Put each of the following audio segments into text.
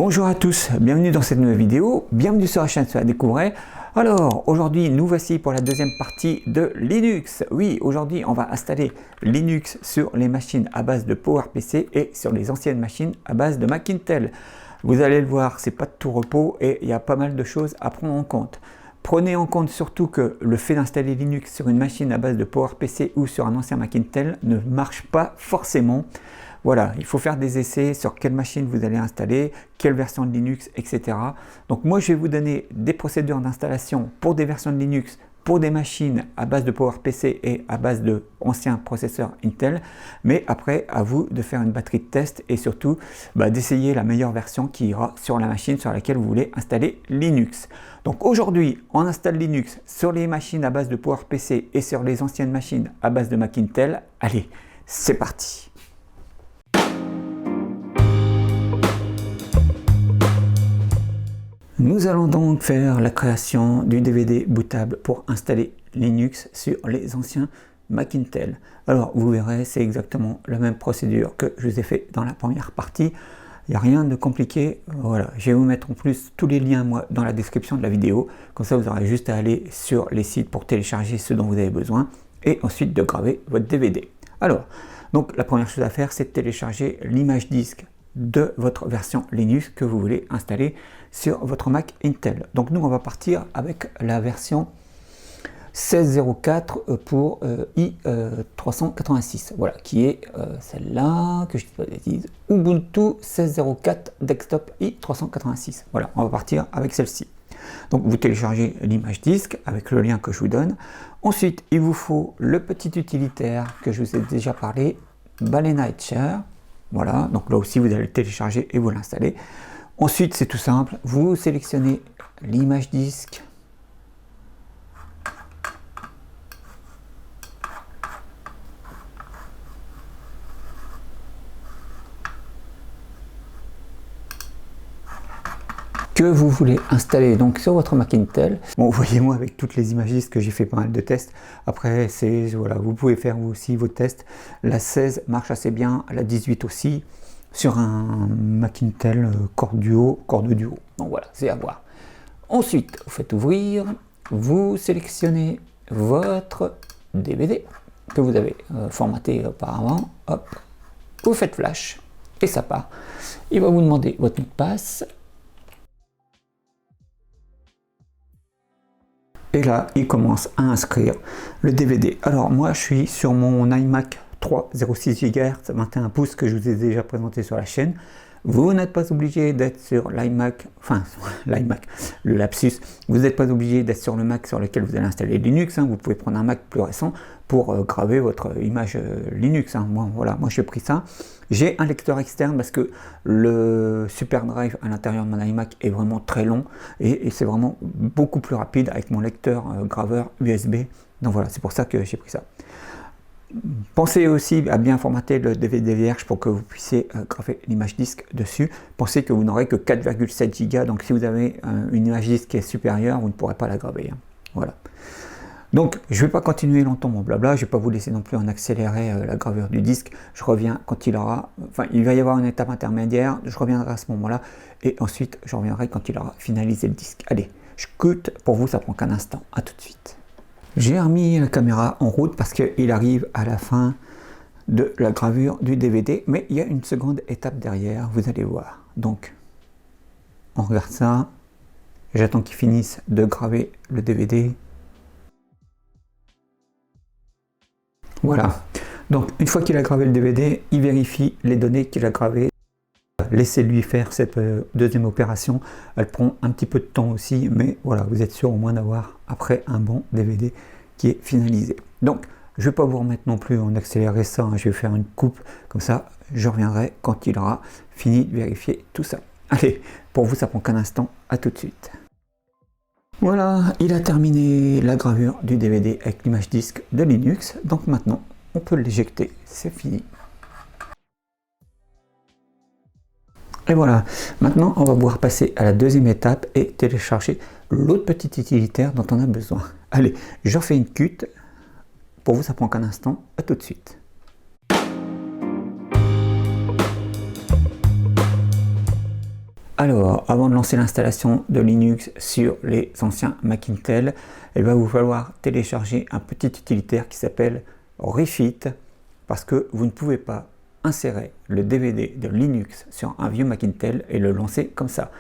Bonjour à tous, bienvenue dans cette nouvelle vidéo, bienvenue sur la chaîne sur la Découverte. Alors aujourd'hui nous voici pour la deuxième partie de Linux. Oui, aujourd'hui on va installer Linux sur les machines à base de PowerPC et sur les anciennes machines à base de Mac Intel. Vous allez le voir, c'est pas de tout repos et il y a pas mal de choses à prendre en compte. Prenez en compte surtout que le fait d'installer Linux sur une machine à base de PowerPC ou sur un ancien Mac Intel ne marche pas forcément. Voilà, il faut faire des essais sur quelle machine vous allez installer, quelle version de Linux, etc. Donc moi je vais vous donner des procédures d'installation pour des versions de Linux, pour des machines à base de PowerPC et à base de anciens processeurs Intel. Mais après, à vous de faire une batterie de test et surtout d'essayer la meilleure version qui ira sur la machine sur laquelle vous voulez installer Linux. Donc aujourd'hui, on installe Linux sur les machines à base de PowerPC et sur les anciennes machines à base de Mac Intel. Allez, c'est parti! Nous allons donc faire la création du DVD bootable pour installer Linux sur les anciens Mac Intel. Alors vous verrez, c'est exactement la même procédure que je vous ai fait dans la première partie. Il n'y a rien de compliqué. Voilà, je vais vous mettre en plus tous les liens moi dans la description de la vidéo. Comme ça vous aurez juste à aller sur les sites pour télécharger ce dont vous avez besoin et ensuite de graver votre DVD. Alors, donc la première chose à faire, c'est de télécharger l'image disque de votre version Linux que vous voulez installer sur votre Mac Intel. Donc nous on va partir avec la version 16.04 pour i386, voilà, qui est celle-là, que je ne dis pas de bêtises, Ubuntu 16.04 Desktop i386. Voilà, on va partir avec celle-ci. Donc vous téléchargez l'image disque avec le lien que je vous donne. Ensuite, il vous faut le petit utilitaire que je vous ai déjà parlé, Balena Etcher. Voilà, donc là aussi vous allez le télécharger et vous l'installer. Ensuite, c'est tout simple, vous sélectionnez l'image disque. Que vous voulez installer donc sur votre Mac Intel. Bon, voyez-moi avec toutes les images disques que j'ai fait pas mal de tests. Après, c'est voilà, vous pouvez faire vous aussi vos tests. La 16 marche assez bien, la 18 aussi, sur un Mac Intel Core Duo. Donc voilà, c'est à voir. Ensuite, vous faites ouvrir, vous sélectionnez votre DVD que vous avez formaté auparavant. Hop, vous faites flash et ça part. Il va vous demander votre mot de passe. Et là, il commence à inscrire le DVD. Alors moi, je suis sur mon iMac 3 0,6 GHz 21 pouces que je vous ai déjà présenté sur la chaîne. Vous n'êtes pas obligé d'être sur l'iMac, le lapsus. Vous n'êtes pas obligé d'être sur le Mac sur lequel vous allez installer Linux. Vous pouvez prendre un Mac plus récent pour graver votre image Linux. Moi, voilà, moi j'ai pris ça. J'ai un lecteur externe parce que le SuperDrive à l'intérieur de mon iMac est vraiment très long et c'est vraiment beaucoup plus rapide avec mon lecteur graveur USB. Donc voilà, c'est pour ça que j'ai pris ça. Pensez aussi à bien formater le DVD vierge pour que vous puissiez graver l'image disque dessus. Pensez que vous n'aurez que 4,7 Go, donc si vous avez une image disque qui est supérieure, vous ne pourrez pas la graver. Voilà. Donc je ne vais pas continuer longtemps mon blabla, je ne vais pas vous laisser non plus en accélérer la gravure du disque. Je reviens quand il aura, il va y avoir une étape intermédiaire, je reviendrai à ce moment-là et ensuite je reviendrai quand il aura finalisé le disque. Allez, je coûte, pour vous ça prend qu'un instant, à tout de suite. J'ai remis la caméra en route parce qu'il arrive à la fin de la gravure du DVD, mais il y a une seconde étape derrière, vous allez voir. Donc, on regarde ça, j'attends qu'il finisse de graver le DVD. Voilà, donc une fois qu'il a gravé le DVD, il vérifie les données qu'il a gravées. Laissez-lui faire cette deuxième opération, elle prend un petit peu de temps aussi, mais voilà, vous êtes sûr au moins d'avoir après un bon DVD qui est finalisé. Donc, je ne vais pas vous remettre non plus en accéléré ça, je vais faire une coupe, comme ça, je reviendrai quand il aura fini de vérifier tout ça. Allez, pour vous, ça prend qu'un instant, à tout de suite. Voilà, il a terminé la gravure du DVD avec l'image disque de Linux, donc maintenant, on peut l'éjecter, c'est fini. Et voilà, maintenant on va pouvoir passer à la deuxième étape et télécharger l'autre petit utilitaire dont on a besoin. Allez, je refais une cut. Pour vous, ça prend qu'un instant. À tout de suite. Alors, avant de lancer l'installation de Linux sur les anciens Mac Intel, il va vous falloir télécharger un petit utilitaire qui s'appelle Refit, parce que vous ne pouvez pas insérer le DVD de Linux sur un vieux Mac Intel et le lancer comme ça.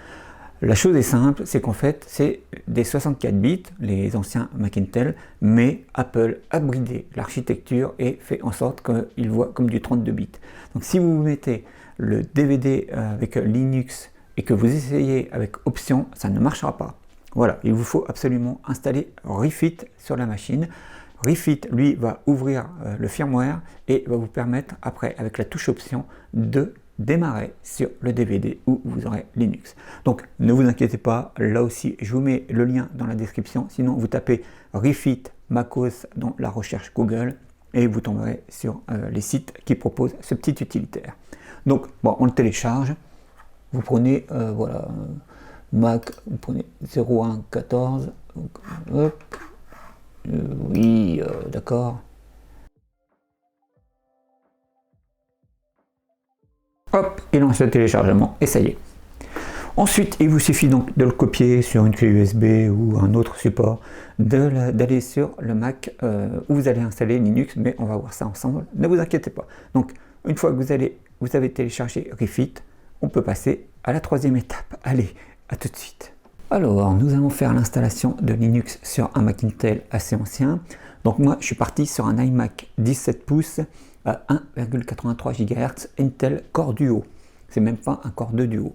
La chose est simple, c'est qu'en fait, c'est des 64 bits, les anciens Mac Intel, mais Apple a bridé l'architecture et fait en sorte qu'il voit comme du 32 bits. Donc si vous mettez le DVD avec Linux et que vous essayez avec option, ça ne marchera pas. Voilà, il vous faut absolument installer Refit sur la machine. Refit, lui, va ouvrir le firmware et va vous permettre, après, avec la touche option, de démarrer sur le DVD où vous aurez Linux. Donc, ne vous inquiétez pas, là aussi, je vous mets le lien dans la description. Sinon, vous tapez Refit MacOS dans la recherche Google et vous tomberez sur les sites qui proposent ce petit utilitaire. Donc, bon, on le télécharge. Vous prenez, voilà, Mac, vous prenez 0114, hop, oui, d'accord. Hop, il lance le téléchargement et ça y est. Ensuite, il vous suffit donc de le copier sur une clé USB ou un autre support, d'aller sur le Mac où vous allez installer Linux, mais on va voir ça ensemble, ne vous inquiétez pas. Donc, une fois que vous avez téléchargé Refit, on peut passer à la troisième étape. Allez, à tout de suite. Alors, nous allons faire l'installation de Linux sur un Mac Intel assez ancien. Donc moi, je suis parti sur un iMac 17 pouces à 1,83 GHz Intel Core Duo. C'est même pas un Core 2 Duo.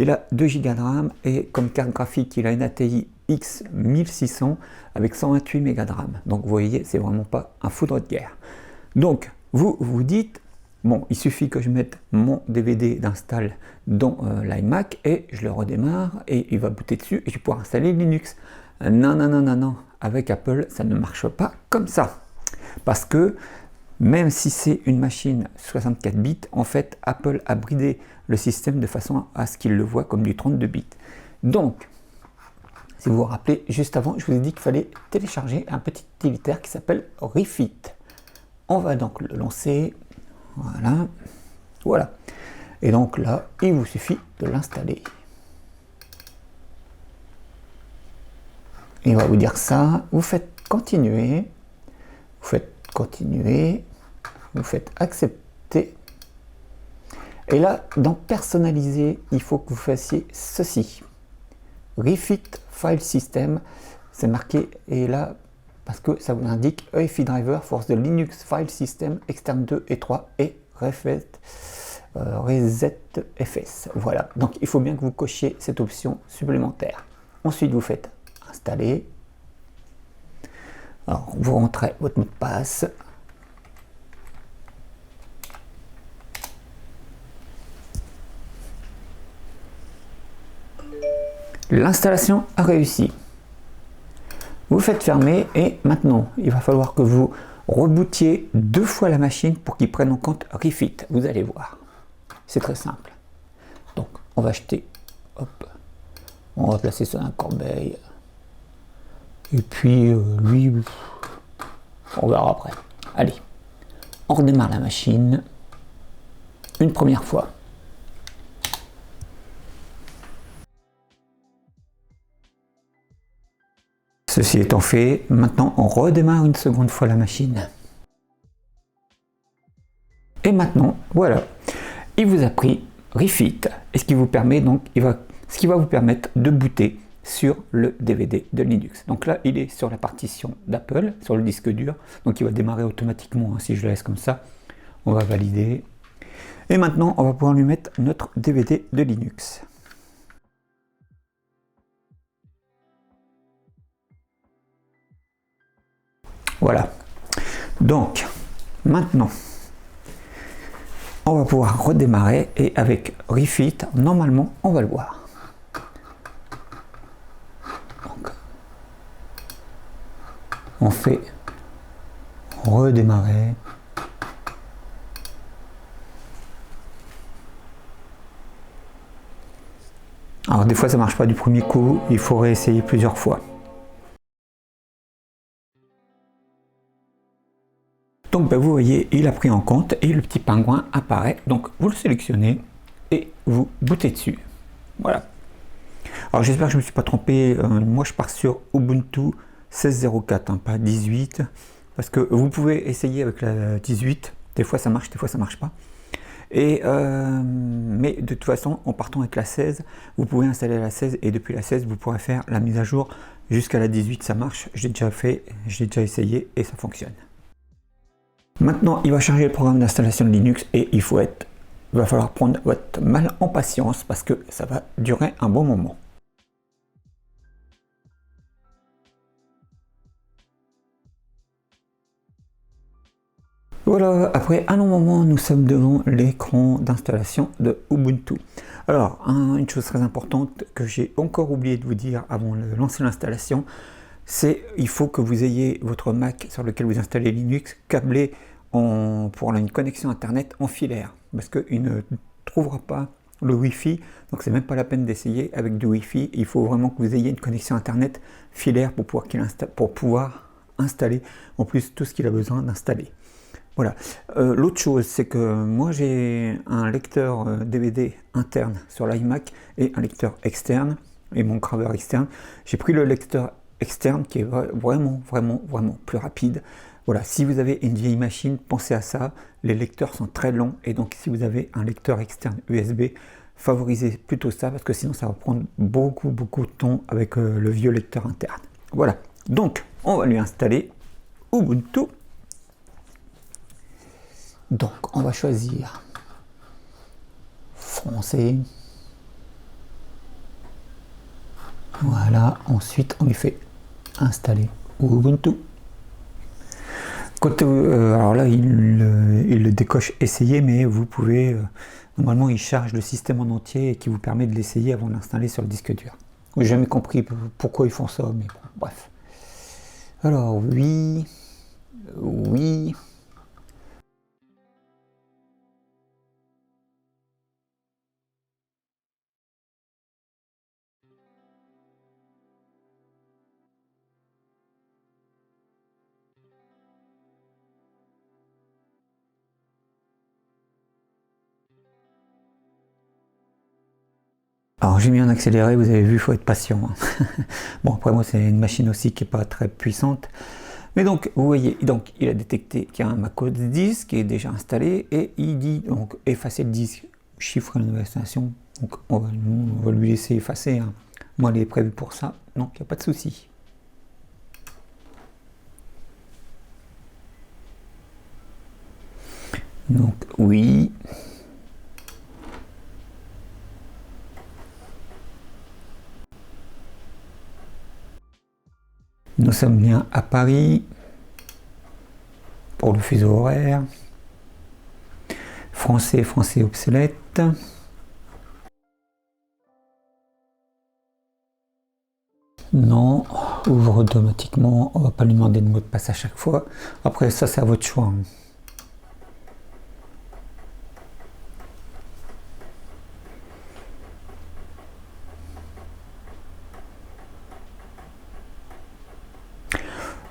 Il a 2 Go de RAM et comme carte graphique, il a une ATI X1600 avec 128 Mb de RAM. Donc vous voyez, c'est vraiment pas un foudre de guerre. Donc, vous vous dites, bon, il suffit que je mette mon DVD d'install dans l'iMac et je le redémarre et il va booter dessus et je vais pouvoir installer Linux. Non, non, non, non, non. Avec Apple, ça ne marche pas comme ça. Parce que même si c'est une machine 64 bits, en fait, Apple a bridé le système de façon à ce qu'il le voit comme du 32 bits. Donc, si vous vous rappelez, juste avant, je vous ai dit qu'il fallait télécharger un petit utilitaire qui s'appelle Refit. On va donc le lancer. Voilà, voilà. Et donc là, il vous suffit de l'installer. Il va vous dire ça. Vous faites continuer. Vous faites continuer. Vous faites accepter. Et là, dans personnaliser, il faut que vous fassiez ceci. Refit File System. C'est marqué. Et là, parce que ça vous indique EFI Driver for the Linux File System Externe 2 et 3 et Reset FS. Voilà, donc il faut bien que vous cochiez cette option supplémentaire. Ensuite, vous faites installer. Alors, vous rentrez votre mot de passe. L'installation a réussi. Vous faites fermer et maintenant, il va falloir que vous rebootiez 2 fois la machine pour qu'il prenne en compte Refit. Vous allez voir. C'est très simple. Donc, on va acheter, hop, on va placer ça dans la corbeille. Et puis, lui, on verra après. Allez, on redémarre la machine une première fois. Ceci étant fait, maintenant on redémarre une seconde fois la machine. Et maintenant, voilà, il vous a pris Refit, et ce qui vous permet donc, ce qui va vous permettre de booter sur le DVD de Linux. Donc là, il est sur la partition d'Apple, sur le disque dur, donc il va démarrer automatiquement, hein, si je le laisse comme ça. On va valider. Et maintenant, on va pouvoir lui mettre notre DVD de Linux. Voilà. Donc, maintenant, on va pouvoir redémarrer et avec Refit, normalement, on va le voir. Donc, on fait redémarrer. Alors, des fois, ça marche pas du premier coup, il faut réessayer plusieurs fois. Donc ben, vous voyez, il a pris en compte et le petit pingouin apparaît. Donc vous le sélectionnez et vous bootez dessus. Voilà. Alors j'espère que je ne me suis pas trompé. Moi je pars sur Ubuntu 16.04, hein, pas 18. Parce que vous pouvez essayer avec la 18. Des fois ça marche, des fois ça marche pas. Mais de toute façon, en partant avec la 16, vous pouvez installer la 16 et depuis la 16, vous pourrez faire la mise à jour jusqu'à la 18. Ça marche, j'ai déjà fait, j'ai déjà essayé et ça fonctionne. Maintenant, il va charger le programme d'installation de Linux et il va falloir prendre votre mal en patience parce que ça va durer un bon moment. Voilà, après un long moment, nous sommes devant l'écran d'installation de Ubuntu. Alors, une chose très importante que j'ai encore oublié de vous dire avant de lancer l'installation, c'est il faut que vous ayez votre Mac sur lequel vous installez Linux câblé pour une connexion internet en filaire, parce qu'il ne trouvera pas le Wi-Fi, donc c'est même pas la peine d'essayer avec du Wi-Fi. Il faut vraiment que vous ayez une connexion internet filaire pour pouvoir installer en plus tout ce qu'il a besoin d'installer. Voilà. L'autre chose, c'est que moi j'ai un lecteur DVD interne sur l'iMac et un lecteur externe et mon graveur externe. J'ai pris le lecteur externe qui est vraiment plus rapide. Voilà, si vous avez une vieille machine, pensez à ça. Les lecteurs sont très longs et donc si vous avez un lecteur externe USB, favorisez plutôt ça parce que sinon ça va prendre beaucoup de temps avec le vieux lecteur interne. Voilà, donc on va lui installer Ubuntu. Donc, on va choisir français. Voilà, ensuite on lui fait installer Ubuntu. Alors là, il le décoche essayer, mais vous pouvez, normalement il charge le système en entier et qui vous permet de l'essayer avant de l'installer sur le disque dur. J'ai jamais compris pourquoi ils font ça, mais bon, bref. Alors oui, oui. Alors j'ai mis en accéléré, vous avez vu, il faut être patient. Bon, après moi c'est une machine aussi qui n'est pas très puissante. Mais donc vous voyez, donc il a détecté qu'il y a un macOS 10 qui est déjà installé et il dit donc effacer le disque, chiffre la nouvelle installation. Donc on va lui laisser effacer, hein. Moi elle est prévue pour ça, donc il n'y a pas de souci. Donc oui. Nous sommes bien à Paris pour le fuseau horaire. Français obsolète. Non, ouvre automatiquement. On va pas lui demander de mot de passe à chaque fois. Après ça c'est à votre choix, hein.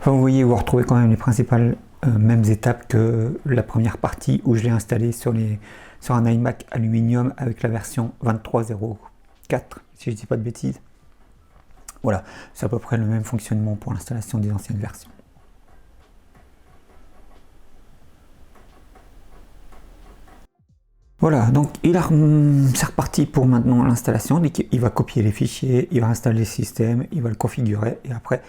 Enfin, vous voyez, vous retrouvez quand même les principales mêmes étapes que la première partie où je l'ai installé sur un iMac aluminium avec la version 23.04, si je dis pas de bêtises. Voilà, c'est à peu près le même fonctionnement pour l'installation des anciennes versions. Voilà, donc c'est reparti pour maintenant l'installation. Il va copier les fichiers, il va installer le système, il va le configurer et après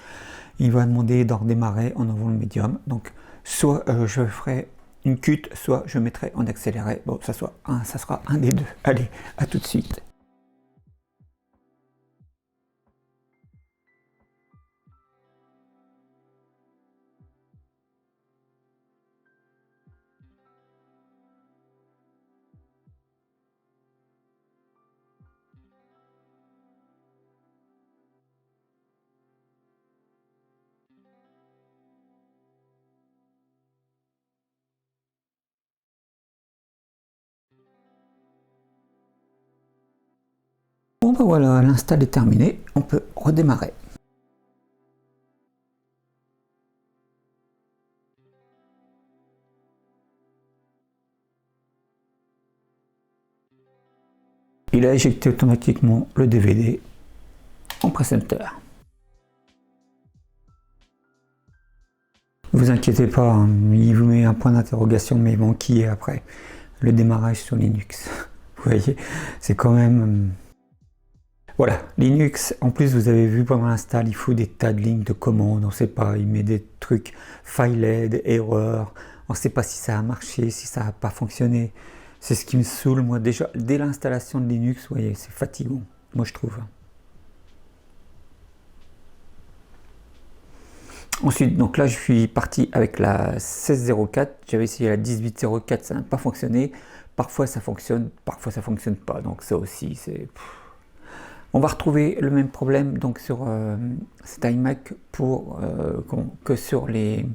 il va demander d'en redémarrer en ouvrant le médium. Donc soit je ferai une cut, soit je mettrai en accéléré. Bon, ça sera un des deux. Allez, à tout de suite. Bon ben voilà, l'install est terminé, on peut redémarrer. Il a éjecté automatiquement le DVD en Press Enter. Vous inquiétez pas, hein, il vous met un point d'interrogation, mais bon, qui est après le démarrage sur Linux. Vous voyez, c'est quand même... Voilà, Linux, en plus vous avez vu pendant l'install, il faut des tas de lignes de commandes, on ne sait pas, il met des trucs, failed, erreur, on ne sait pas si ça a marché, si ça n'a pas fonctionné. C'est ce qui me saoule, moi, déjà, dès l'installation de Linux, vous voyez, c'est fatigant, moi je trouve. Ensuite, donc là, je suis parti avec la 1604, j'avais essayé la 1804, ça n'a pas fonctionné. Parfois ça fonctionne pas, donc ça aussi, c'est... On va retrouver le même problème donc sur cet iMac que sur les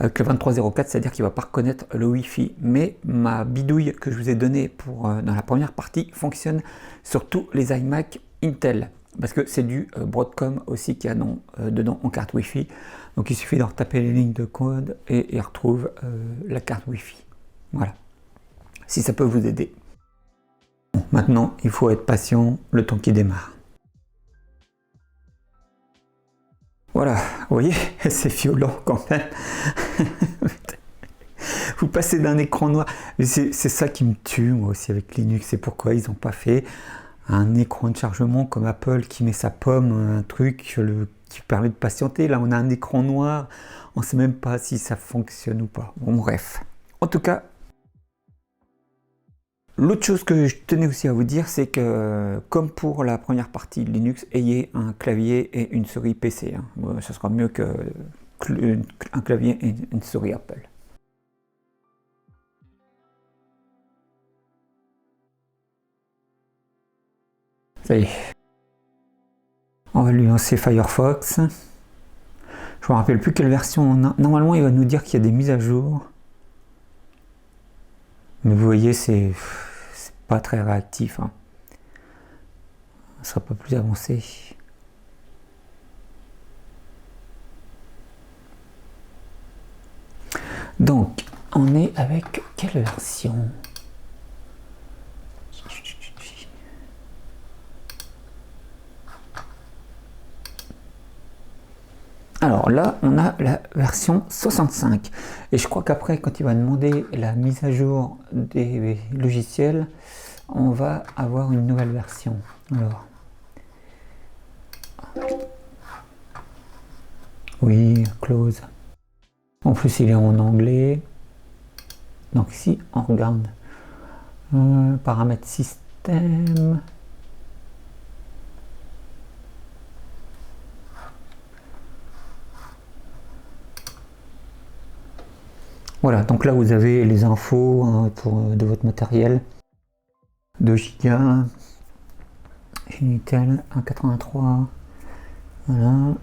avec le 2304, c'est-à-dire qu'il ne va pas reconnaître le Wi-Fi. Mais ma bidouille que je vous ai donnée dans la première partie fonctionne sur tous les iMac Intel, parce que c'est du Broadcom aussi qui a dedans en carte Wi-Fi. Donc il suffit de retaper les lignes de code et il retrouve la carte Wi-Fi. Voilà. Si ça peut vous aider. Bon, maintenant, il faut être patient le temps qu'il démarre. Voilà, vous voyez, c'est violent quand même. Vous passez d'un écran noir. C'est ça qui me tue moi aussi avec Linux. C'est pourquoi ils n'ont pas fait un écran de chargement comme Apple qui met sa pomme, un truc qui permet de patienter. Là, on a un écran noir. On ne sait même pas si ça fonctionne ou pas. Bon, bref. En tout cas, l'autre chose que je tenais aussi à vous dire, c'est que comme pour la première partie de Linux, ayez un clavier et une souris PC. Hein. Ça sera mieux qu'un clavier et une souris Apple. Ça y est. On va lui lancer Firefox. Je ne me rappelle plus quelle version on a. Normalement, il va nous dire qu'il y a des mises à jour. Mais vous voyez, c'est pas très réactif. Hein. Ça sera pas plus avancé. Donc, on est avec quelle version? Alors là, on a la version 65. Et je crois qu'après, quand il va demander la mise à jour des logiciels, on va avoir une nouvelle version. Alors. Oui, close. En plus, il est en anglais. Donc ici, on regarde paramètres système. Voilà, donc là vous avez les infos de votre matériel. 2 Go, Intel 1,83. Voilà.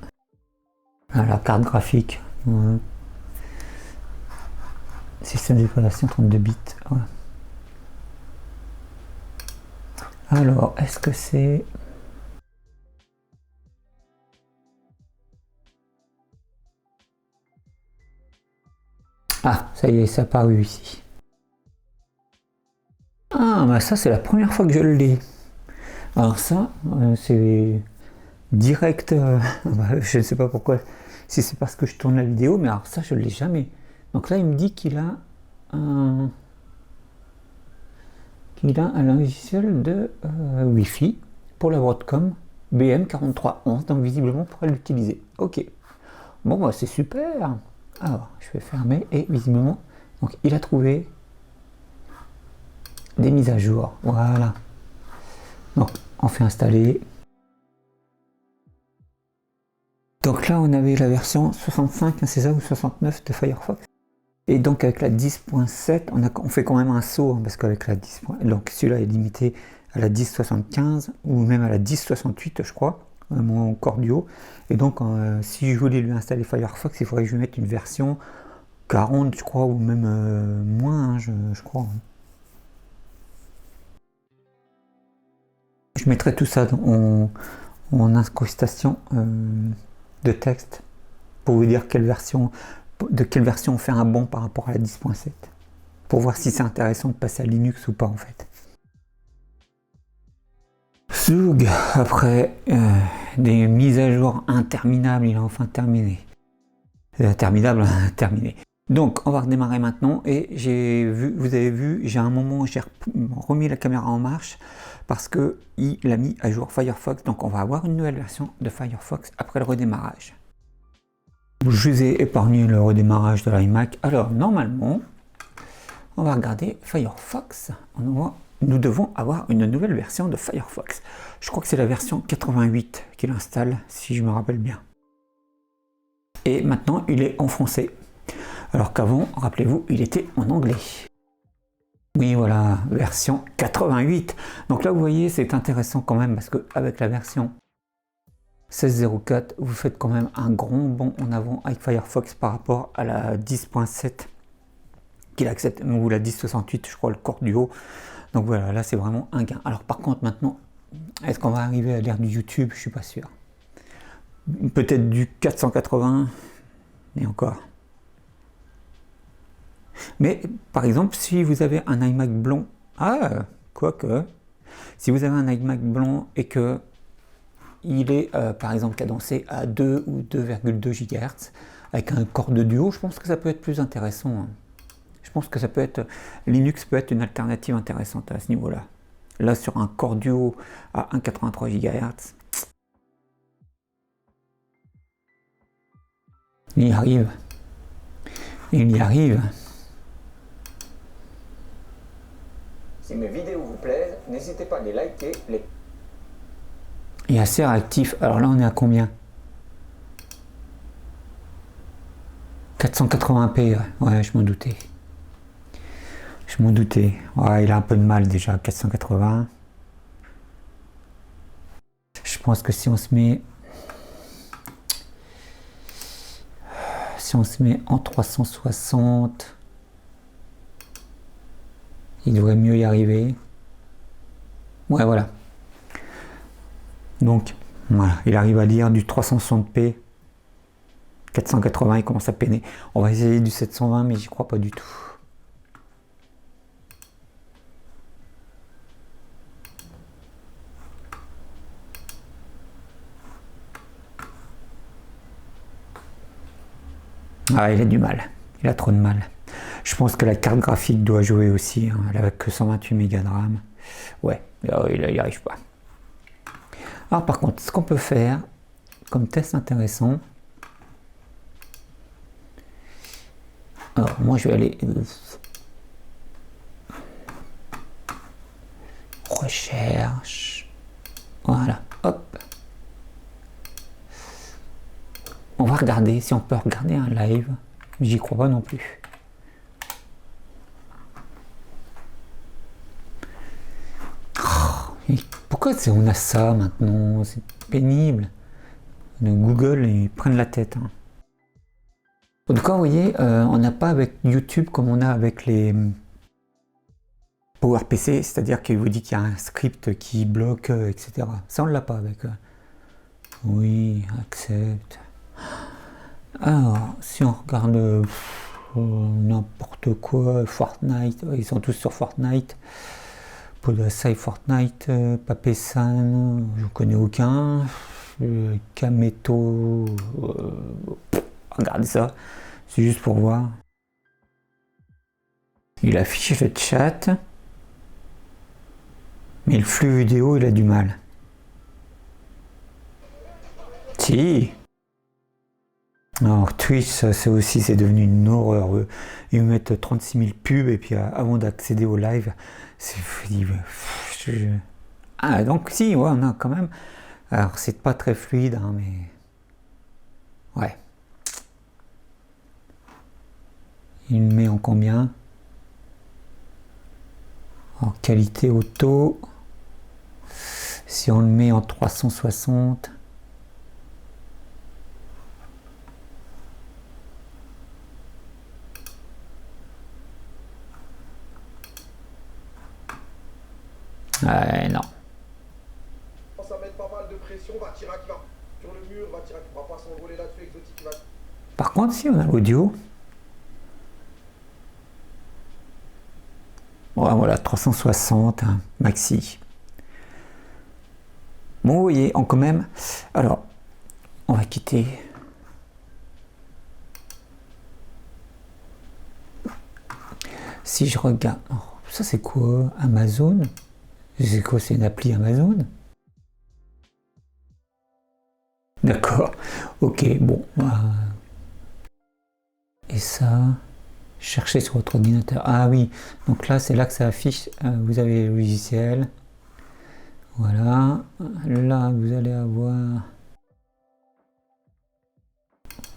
La carte graphique. Système d'exploitation 32 bits. Voilà. Alors, est-ce que c'est... Ah, ça y est, ça a apparu ici. Ah, bah ça c'est la première fois que je l'ai. Alors ça, c'est direct. Bah, je ne sais pas pourquoi, si c'est parce que je tourne la vidéo, mais alors ça je ne l'ai jamais. Donc là il me dit qu'il a un logiciel de Wi-Fi pour la Broadcom BM4311, donc visiblement on pourrait l'utiliser. Ok. Bon bah c'est super. Alors je vais fermer et visiblement donc il a trouvé des mises à jour. Voilà. Donc on fait installer. Donc là on avait la version 65, c'est ça, ou 69 de Firefox. Et donc avec la 10.7, on fait quand même un saut, hein, parce qu'avec la 10. Donc celui-là est limité à la 10.75 ou même à la 10.68 je crois, mon Cordio. Et donc si je voulais lui installer Firefox, il faudrait que je lui mette une version 40 je crois, ou même moins, hein, je crois. Je mettrai tout ça en incrustation de texte pour vous dire de quelle version on fait un bond par rapport à la 10.7, pour voir si c'est intéressant de passer à Linux ou pas en fait. Zoug, après des mises à jour interminables, il a enfin terminé. Terminable, terminé. Donc on va redémarrer maintenant et vous avez vu, j'ai un moment j'ai remis la caméra en marche parce que il a mis à jour Firefox, donc on va avoir une nouvelle version de Firefox après le redémarrage. Je vous ai épargné le redémarrage de l'iMac. Alors normalement, on va regarder Firefox. Nous devons avoir une nouvelle version de Firefox. Je crois que c'est la version 88 qu'il installe, si je me rappelle bien. Et maintenant, il est en français. Alors qu'avant, rappelez-vous, il était en anglais. Oui, voilà, version 88. Donc là, vous voyez, c'est intéressant quand même parce qu'avec la version 16.04, vous faites quand même un grand bond en avant avec Firefox par rapport à la 10.7 qu'il accepte, ou la 10.68, je crois, le corps du haut. Donc voilà, là, c'est vraiment un gain. Alors par contre, maintenant, est-ce qu'on va arriver à l'ère du YouTube? Je suis pas sûr. Peut-être du 480, et encore. Mais par exemple, si vous avez un iMac blanc, quoique, si vous avez un iMac blanc et que il est par exemple cadencé à 2 ou 2,2 GHz avec un corps de duo, je pense que ça peut être plus intéressant. Hein. Je pense que ça peut être, Linux peut être une alternative intéressante à ce niveau-là. Là, sur un corps duo à 1,83 GHz, il y arrive. Il y arrive. Si mes vidéos vous plaisent, n'hésitez pas à les liker. Et assez réactif. Alors là, on est à combien? 480p, ouais, je m'en doutais. Je m'en doutais. Ouais, il a un peu de mal déjà, 480. Je pense que si on se met... en 360, il devrait mieux y arriver. Ouais, voilà. Donc, voilà, il arrive à lire du 360p. 480, il commence à peiner. On va essayer du 720, mais j'y crois pas du tout. Ah, il a du mal. Il a trop de mal. Je pense que la carte graphique doit jouer aussi. Hein. Elle avait que 128 mégas de RAM. Ouais, il n'y arrive pas. Alors par contre, ce qu'on peut faire comme test intéressant. Alors moi je vais aller recherche. Voilà, hop. On va regarder si on peut regarder un live. J'y crois pas non plus. Pourquoi on a ça maintenant? C'est pénible. Google, ils prennent la tête. Hein. En tout cas, vous voyez, on n'a pas avec YouTube comme on a avec les PowerPC, c'est-à-dire qu'il vous dit qu'il y a un script qui bloque, etc. Ça, on ne l'a pas avec. Oui, accepte. Alors, si on regarde n'importe quoi, Fortnite, ils sont tous sur Fortnite. Podasai Fortnite, Papesan, je ne connais aucun. Kameto, regardez ça, c'est juste pour voir. Il affiche le chat, mais le flux vidéo, il a du mal. Si. Alors Twitch, ça c'est aussi, c'est devenu une horreur. Ils me mettent 36 000 pubs et puis avant d'accéder au live, c'est... Ah donc si, ouais, on a quand même... Alors c'est pas très fluide, hein, mais... Ouais. Il me met en combien? En qualité auto. Si on le met en 360... non. Ça met pas mal de pression, va tirer qui va sur le mur, va tirer qui va pas s'envoler là-dessus, exotique qui va. Par contre, si on a l'audio, voilà, 360 hein, maxi. Bon, vous voyez, quand même. Alors, on va quitter. Si je regarde, oh, ça c'est quoi? Amazon? C'est quoi? C'est une appli Amazon? D'accord. Ok, bon. Et ça, cherchez sur votre ordinateur. Ah oui, donc là c'est là que ça affiche. Vous avez le logiciel. Voilà. Là vous allez avoir,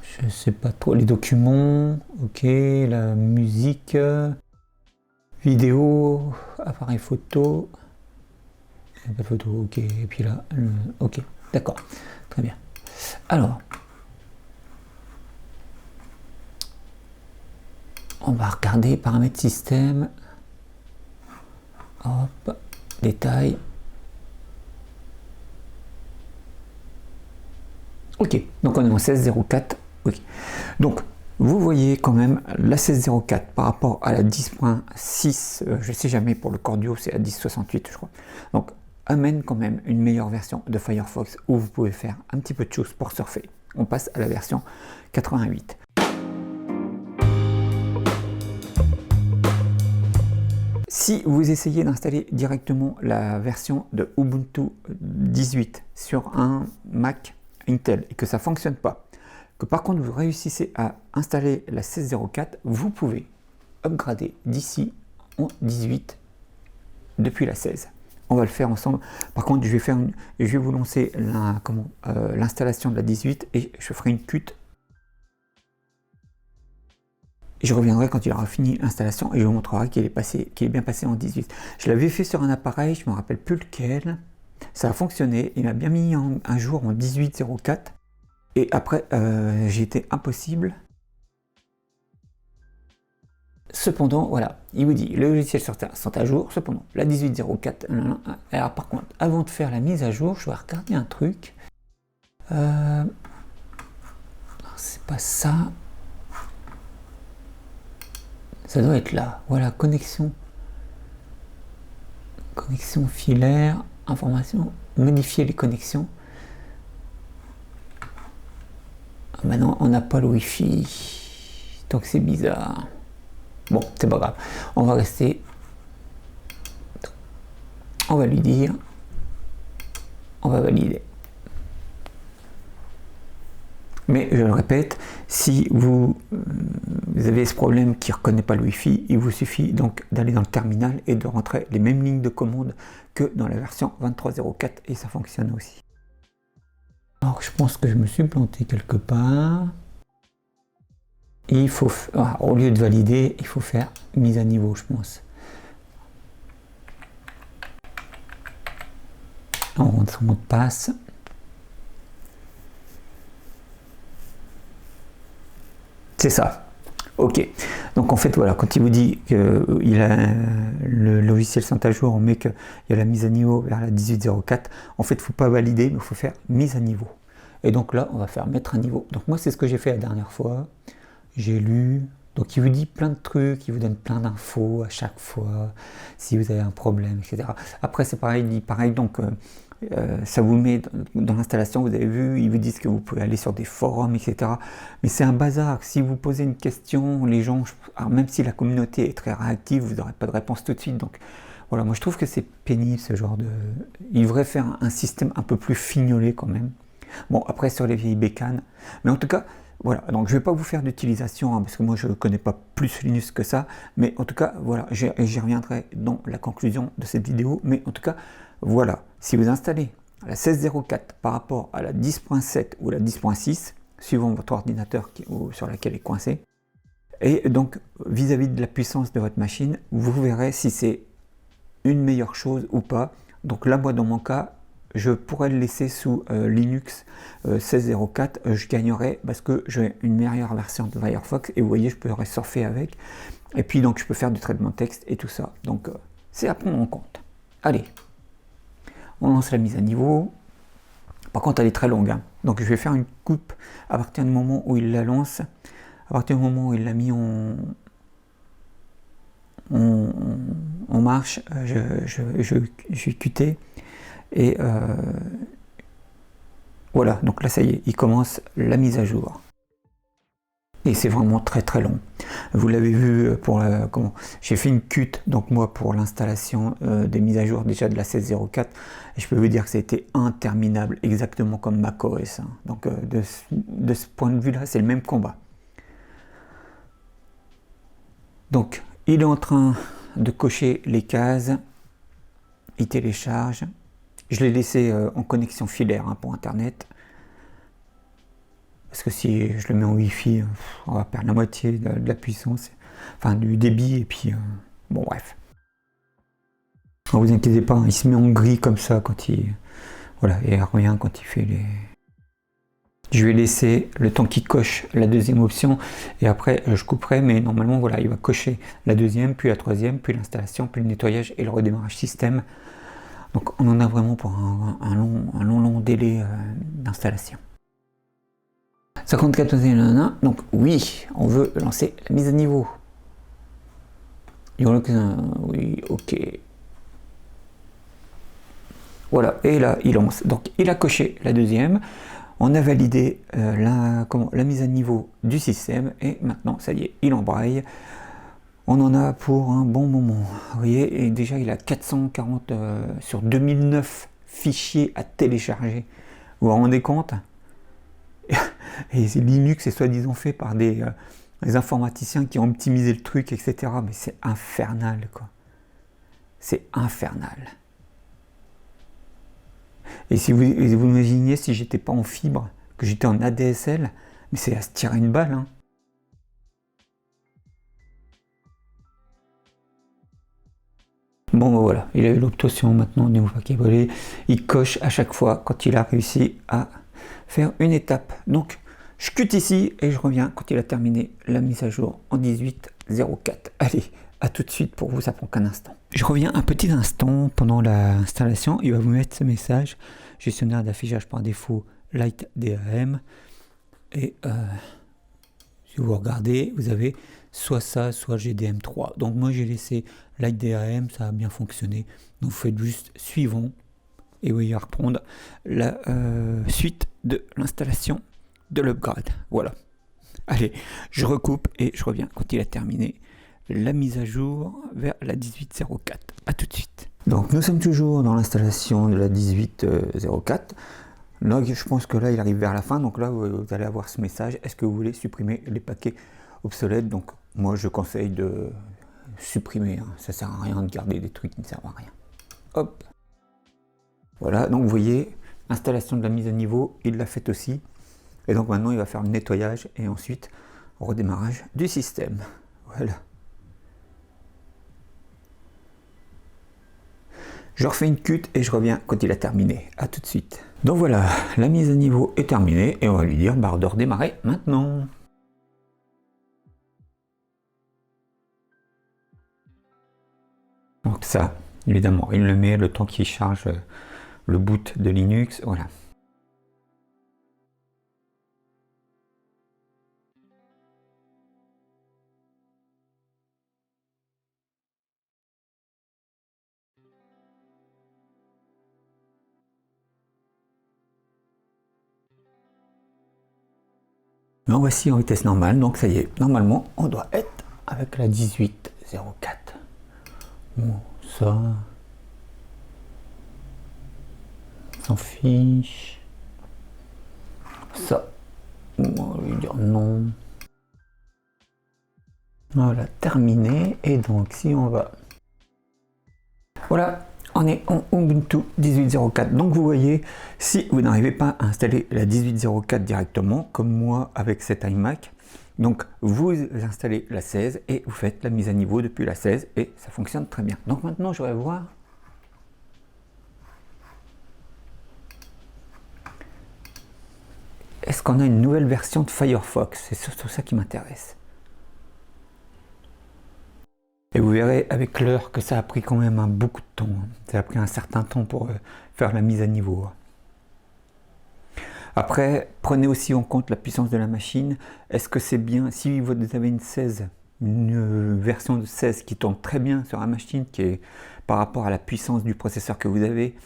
je sais pas trop, les documents. Ok, la musique, vidéo, appareil photo. Pas de photo. Ok. Et puis là, ok. D'accord. Très bien. Alors. On va regarder paramètres système. Hop, détail. Ok, donc on est en 16.04. Oui. Donc, vous voyez quand même la 16.04 par rapport à la 10.6, je sais jamais pour le Cordio, c'est à 10.68 je crois. Donc, amène quand même une meilleure version de Firefox où vous pouvez faire un petit peu de choses pour surfer. On passe à la version 88. Si vous essayez d'installer directement la version de Ubuntu 18 sur un Mac Intel et que ça ne fonctionne pas, que par contre vous réussissez à installer la 16.04, vous pouvez upgrader d'ici en 18 depuis la 16. On va le faire ensemble. Par contre, je vais vous lancer l'installation de la 18 et je ferai une cut. Je reviendrai quand il aura fini l'installation et je vous montrerai qu'il est bien passé en 18. Je l'avais fait sur un appareil, je ne me rappelle plus lequel. Ça a fonctionné, il m'a bien mis un jour en 18.04 et après j'ai été impossible. Cependant, voilà, il vous dit le logiciel sont à jour. Cependant, la 18.04. Alors par contre, avant de faire la mise à jour, je vais regarder un truc. C'est pas ça. Ça doit être là. Voilà, connexion. Connexion filaire, information, modifier les connexions. Ah bah non, on n'a pas le Wi-Fi. Donc c'est bizarre. Bon, c'est pas grave. On va rester. On va lui dire. On va valider. Mais je le répète, si vous avez ce problème qui ne reconnaît pas le Wi-Fi, il vous suffit donc d'aller dans le terminal et de rentrer les mêmes lignes de commande que dans la version 23.04 et ça fonctionne aussi. Alors je pense que je me suis planté quelque part. Et il faut, au lieu de valider, il faut faire mise à niveau, je pense. On rentre son mot de passe. C'est ça. Ok. Donc en fait, voilà, quand il vous dit que le logiciel sont à jour, mais qu'il y a la mise à niveau vers la 18.04, en fait, il ne faut pas valider, mais il faut faire mise à niveau. Et donc là, on va faire mettre à niveau. Donc moi, c'est ce que j'ai fait la dernière fois. J'ai lu. Donc il vous dit plein de trucs, il vous donne plein d'infos à chaque fois, si vous avez un problème, etc. Après, c'est pareil, il dit pareil, donc ça vous met dans l'installation, vous avez vu, ils vous disent que vous pouvez aller sur des forums, etc. Mais c'est un bazar. Si vous posez une question, les gens, alors même si la communauté est très réactive, vous n'aurez pas de réponse tout de suite. Donc voilà, moi je trouve que c'est pénible ce genre de... Il devrait faire un système un peu plus fignolé quand même. Bon, après sur les vieilles bécanes. Mais en tout cas, voilà, donc je ne vais pas vous faire d'utilisation, parce que moi je ne connais pas plus Linux que ça. Mais en tout cas, voilà, j'y reviendrai dans la conclusion de cette vidéo. Mais en tout cas, voilà, si vous installez la 16.04 par rapport à la 10.7 ou la 10.6, suivant votre ordinateur sur laquelle est coincé, et donc vis-à-vis de la puissance de votre machine, vous verrez si c'est une meilleure chose ou pas. Donc là, moi dans mon cas, je pourrais le laisser sous Linux 16.04, je gagnerais parce que j'ai une meilleure version de Firefox et vous voyez, je pourrais surfer avec. Et puis donc je peux faire du traitement de texte et tout ça. Donc c'est à prendre en compte. Allez. On lance la mise à niveau. Par contre, elle est très longue. Hein. Donc, je vais faire une coupe à partir du moment où il la lance. À partir du moment où il l'a mis en marche, je vais cutter. Et Voilà, donc là ça y est, il commence la mise à jour. Et c'est vraiment très très long. Vous l'avez vu pour comment j'ai fait une cut donc moi pour l'installation des mises à jour déjà de la 16.04 et je peux vous dire que ça a été interminable, exactement comme macOS. Hein. Donc de ce point de vue là, c'est le même combat. Donc il est en train de cocher les cases, il télécharge. Je l'ai laissé en connexion filaire hein, pour internet. Parce que si je le mets en Wi-Fi, on va perdre la moitié de la puissance, enfin du débit, et puis bon bref. Ne vous inquiétez pas, il se met en gris comme ça quand il... Voilà, et rien quand il fait les... Je vais laisser le temps qu'il coche la deuxième option, et après je couperai, mais normalement voilà, il va cocher la deuxième, puis la troisième, puis l'installation, puis le nettoyage et le redémarrage système. Donc on en a vraiment pour un long délai d'installation. 54, donc oui, on veut lancer la mise à niveau. Oui, ok. Voilà, et là, il lance. Donc, il a coché la deuxième. On a validé la mise à niveau du système. Et maintenant, ça y est, il embraye. On en a pour un bon moment. Vous voyez, et déjà, il a 440 sur 2009 fichiers à télécharger. Vous vous rendez compte? Et Linux est soi-disant fait par des informaticiens qui ont optimisé le truc, etc. Mais c'est infernal, quoi. C'est infernal. Et si vous imaginez si j'étais pas en fibre, que j'étais en ADSL, mais c'est à se tirer une balle, hein. Bon, ben voilà, il a eu l'obtention maintenant au niveau paquet. Il coche à chaque fois quand il a réussi à faire une étape. Donc, je cut ici et je reviens quand il a terminé la mise à jour en 18.04. Allez, à tout de suite pour vous, ça prend qu'un instant. Je reviens un petit instant pendant l'installation. Il va vous mettre ce message. Gestionnaire d'affichage par défaut Light DRM. Et si vous regardez, vous avez soit ça, soit GDM3. Donc moi j'ai laissé Light DRM, ça a bien fonctionné. Donc vous faites juste suivant et vous allez reprendre la suite de l'installation de l'upgrade. Voilà. Allez, je recoupe et je reviens quand il a terminé la mise à jour vers la 18.04. A tout de suite. Donc nous sommes toujours dans l'installation de la 18.04. Là, je pense que là il arrive vers la fin. Donc là vous allez avoir ce message. Est-ce que vous voulez supprimer les paquets obsolètes? Donc moi je conseille de supprimer. Hein. Ça sert à rien de garder des trucs qui ne servent à rien. Hop. Voilà, donc vous voyez, installation de la mise à niveau, il l'a fait aussi. Et donc maintenant, il va faire le nettoyage et ensuite redémarrage du système. Voilà. Je refais une cut et je reviens quand il a terminé. A tout de suite. Donc voilà, la mise à niveau est terminée et on va lui dire de redémarrer maintenant. Donc ça, évidemment, il le met le temps qu'il charge le boot de Linux, voilà. Mais voici en vitesse normale, donc ça y est, normalement on doit être avec la 18.04. Bon, ça, s'en fiche. Ça, on va lui dire non. Voilà, terminé. Et donc si on va... Voilà, on est en Ubuntu 18.04. Donc vous voyez, si vous n'arrivez pas à installer la 18.04 directement, comme moi avec cet iMac, donc vous installez la 16 et vous faites la mise à niveau depuis la 16 et ça fonctionne très bien. Donc maintenant je vais voir est-ce qu'on a une nouvelle version de Firefox. C'est surtout ça qui m'intéresse. Et vous verrez avec l'heure que ça a pris quand même beaucoup de temps. Ça a pris un certain temps pour faire la mise à niveau. Après, prenez aussi en compte la puissance de la machine. Est-ce que c'est bien, si vous avez une 16, une version de 16 qui tourne très bien sur la machine, qui est par rapport à la puissance du processeur que vous avez,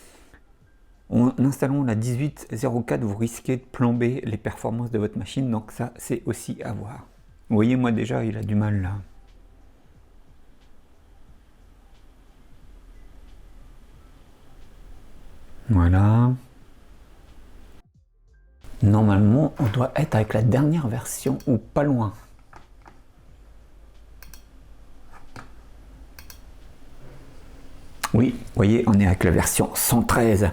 En installant la 1804, vous risquez de plomber les performances de votre machine, donc ça c'est aussi à voir. Vous voyez, moi déjà il a du mal là. Voilà. Normalement, on doit être avec la dernière version ou pas loin. Oui, vous voyez, on est avec la version 113.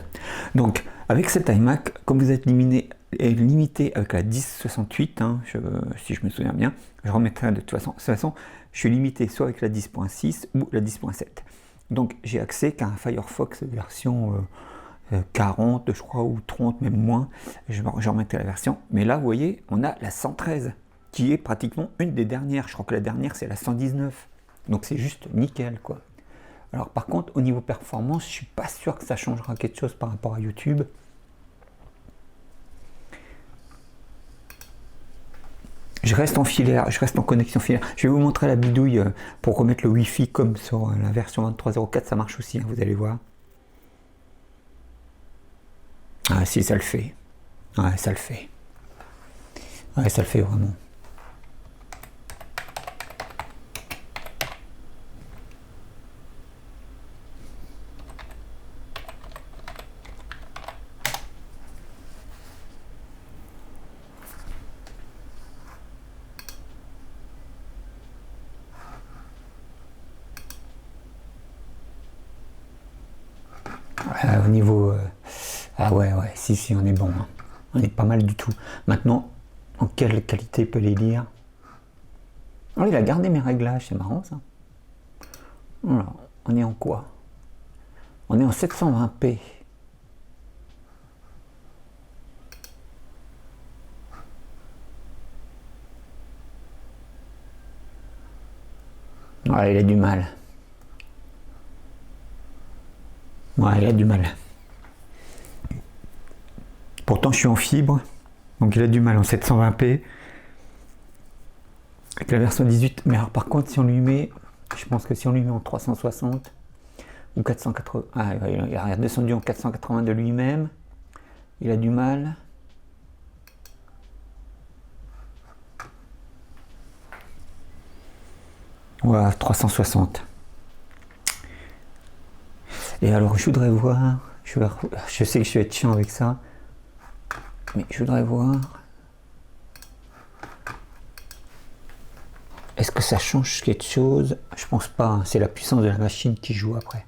Donc, avec cet iMac, comme vous êtes limité avec la 1068, hein, si je me souviens bien, je remettrai de toute façon. De toute façon, je suis limité soit avec la 10.6 ou la 10.7. Donc, j'ai accès qu'à un Firefox version 40, je crois, ou 30, même moins. Je remettrai la version. Mais là, vous voyez, on a la 113, qui est pratiquement une des dernières. Je crois que la dernière, c'est la 119. Donc, c'est juste nickel, quoi. Alors par contre, au niveau performance, je suis pas sûr que ça changera quelque chose par rapport à YouTube. Je reste en filaire, je reste en connexion filaire. Je vais vous montrer la bidouille pour remettre le Wi-Fi comme sur la version 23.04, ça marche aussi, hein, vous allez voir. Ah si, ça le fait. Ouais, ça le fait. Ouais, ça le fait vraiment. Au niveau... ah ouais, si, on est bon. Hein. On est pas mal du tout. Maintenant, en quelle qualité peut les lire? Oh, il a gardé mes réglages, c'est marrant ça. Alors, on est en quoi? On est en 720p. Ouais, il a du mal. Ouais, il a du mal. Pourtant, je suis en fibre, donc il a du mal en 720p. Avec la version 18. Mais alors, par contre, si on lui met, je pense que si on lui met en 360 ou 480, ah, il a redescendu en 480 de lui-même. Il a du mal. Ouais, 360. Et alors, je voudrais voir, je sais que je vais être chiant avec ça, mais je voudrais voir, est-ce que ça change quelque chose? Je pense pas, hein, c'est la puissance de la machine qui joue après.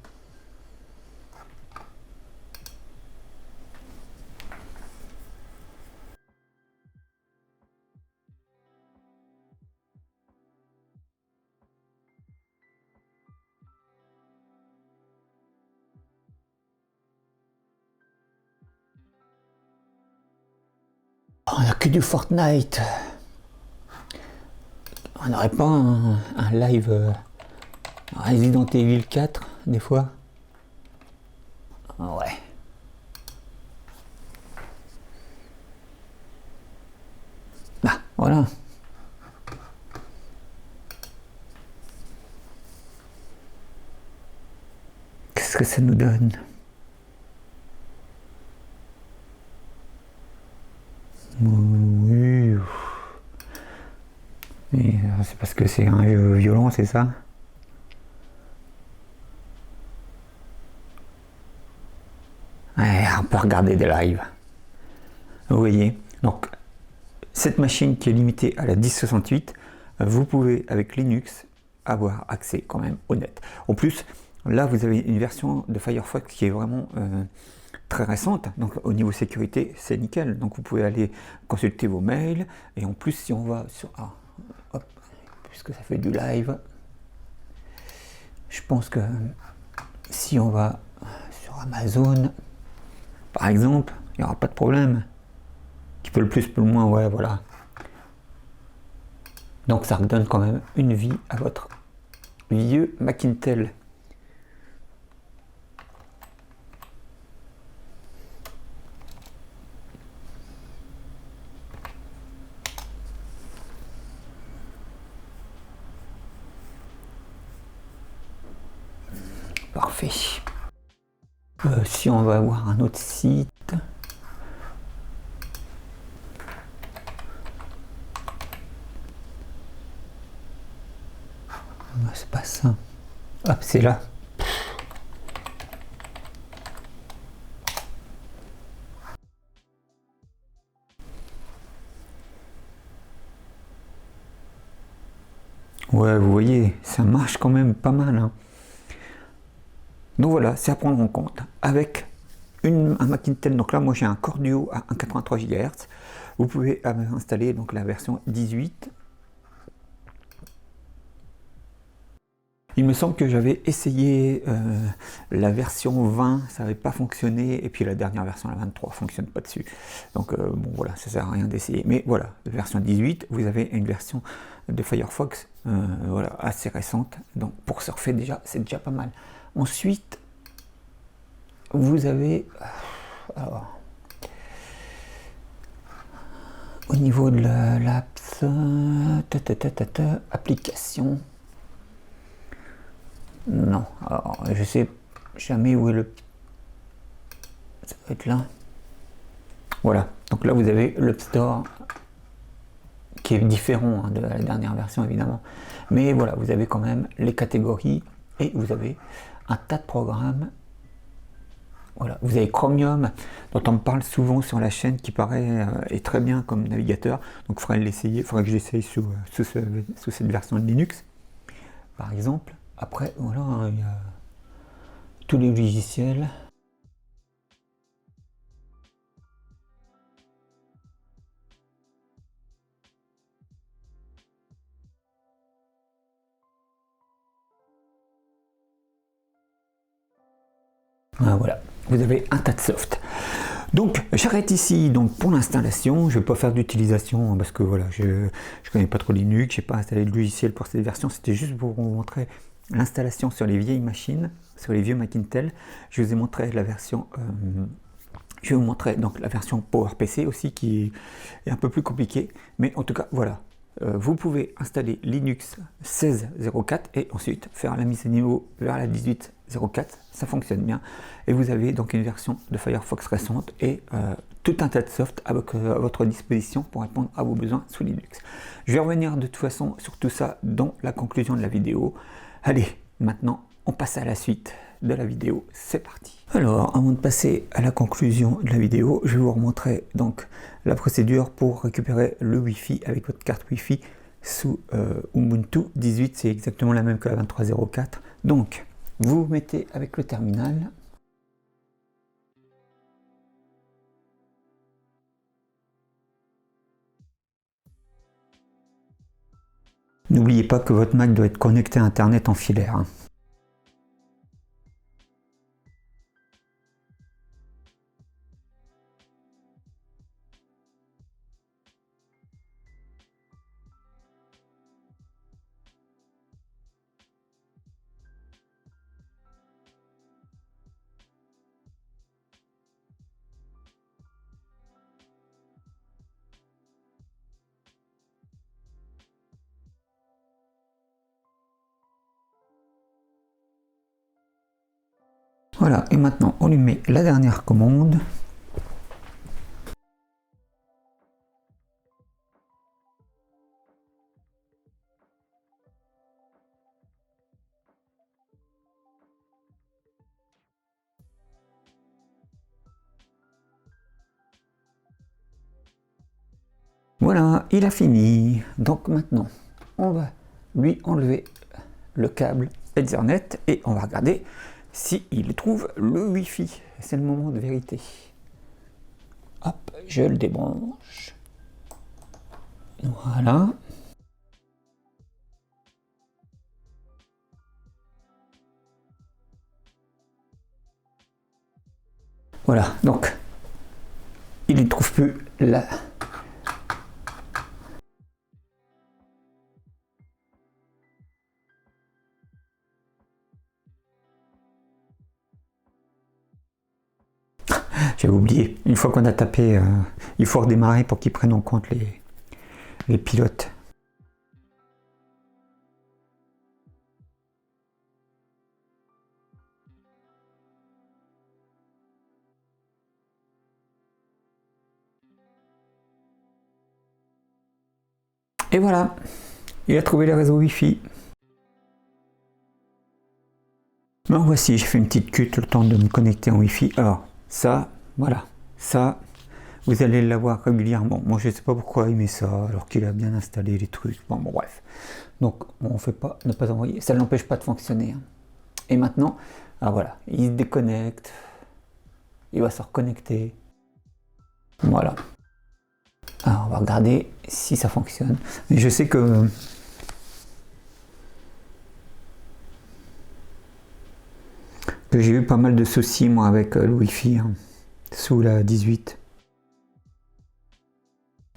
Oh, on n'a que du Fortnite. On n'aurait pas un live Resident Evil 4 des fois? Ouais. Bah voilà. Qu'est-ce que ça nous donne? Oui. C'est parce que c'est un jeu violent, c'est ça? Ouais, on peut regarder des lives. Vous voyez, donc cette machine qui est limitée à la 1068, vous pouvez avec Linux avoir accès quand même au net. En plus, là vous avez une version de Firefox qui est vraiment très récente, donc au niveau sécurité c'est nickel. Donc vous pouvez aller consulter vos mails, et en plus si on va sur... Ah, hop, puisque ça fait du live, je pense que si on va sur Amazon, par exemple, il n'y aura pas de problème. Qui peut le plus, peut le moins, ouais, voilà. Donc ça redonne quand même une vie à votre vieux Macintel. Parfait. Si on va avoir un autre site, c'est pas ça. Hop, c'est là. Ouais, vous voyez, ça marche quand même pas mal, hein. Donc voilà, c'est à prendre en compte. Avec un Mac Intel, donc là moi j'ai un Core Duo à 1,83 GHz. Vous pouvez installer donc la version 18. Il me semble que j'avais essayé la version 20, ça n'avait pas fonctionné, et puis la dernière version, la 23, ne fonctionne pas dessus. Donc bon voilà, ça sert à rien d'essayer. Mais voilà, la version 18, vous avez une version de Firefox voilà, assez récente. Donc pour surfer déjà, c'est déjà pas mal. Ensuite, vous avez alors, au niveau de l'apps, application. Non, alors je sais jamais où est le. Ça va être là. Voilà, donc là vous avez l'App Store qui est différent hein, de la dernière version évidemment. Mais voilà, vous avez quand même les catégories et vous avez un tas de programmes. Voilà, vous avez Chromium dont on me parle souvent sur la chaîne qui paraît est très bien comme navigateur. Donc il faudrait l'essayer, il faudrait que j'essaye sous cette version de Linux par exemple. Après voilà, hein, il y a tous les logiciels. Ah, voilà, vous avez un tas de soft. Donc j'arrête ici donc pour l'installation. Je ne vais pas faire d'utilisation parce que voilà, je ne connais pas trop Linux, je n'ai pas installé de logiciel pour cette version. C'était juste pour vous montrer l'installation sur les vieilles machines, sur les vieux Mac Intel. Je vous ai montré la version je vais vous montrer donc la version PowerPC aussi qui est un peu plus compliquée, mais en tout cas voilà, vous pouvez installer Linux 16.04 et ensuite faire la mise à niveau vers la 18.04, ça fonctionne bien. Et vous avez donc une version de Firefox récente et tout un tas de soft à votre disposition pour répondre à vos besoins sous Linux. Je vais revenir de toute façon sur tout ça dans la conclusion de la vidéo. Allez, maintenant on passe à la suite de la vidéo, c'est parti. Alors, avant de passer à la conclusion de la vidéo, je vais vous remontrer donc la procédure pour récupérer le Wi-Fi avec votre carte Wi-Fi sous Ubuntu 18, c'est exactement la même que la 23.04. Donc, vous vous mettez avec le terminal. N'oubliez pas que votre Mac doit être connecté à Internet en filaire, hein. Voilà, et maintenant on lui met la dernière commande. Voilà, il a fini. Donc maintenant, on va lui enlever le câble Ethernet et on va regarder s'il trouve le Wi-Fi. C'est le moment de vérité. Hop, je le débranche. Voilà. Voilà, donc il ne trouve plus la... J'avais oublié, une fois qu'on a tapé, il faut redémarrer pour qu'ils prennent en compte les pilotes. Et voilà, il a trouvé les réseaux Wi-Fi. Bon, voici, j'ai fait une petite cut le temps de me connecter en Wi-Fi. Alors, ça, voilà, ça, vous allez l'avoir régulièrement. Moi, je ne sais pas pourquoi il met ça, alors qu'il a bien installé les trucs. Bon, bref. Donc, on fait pas, ne pas envoyer. Ça ne l'empêche pas de fonctionner. Hein. Et maintenant, alors voilà, il se déconnecte. Il va se reconnecter. Voilà. Alors, on va regarder si ça fonctionne. Mais je sais que j'ai eu pas mal de soucis, moi, avec le Wi-Fi, hein, sous la 18.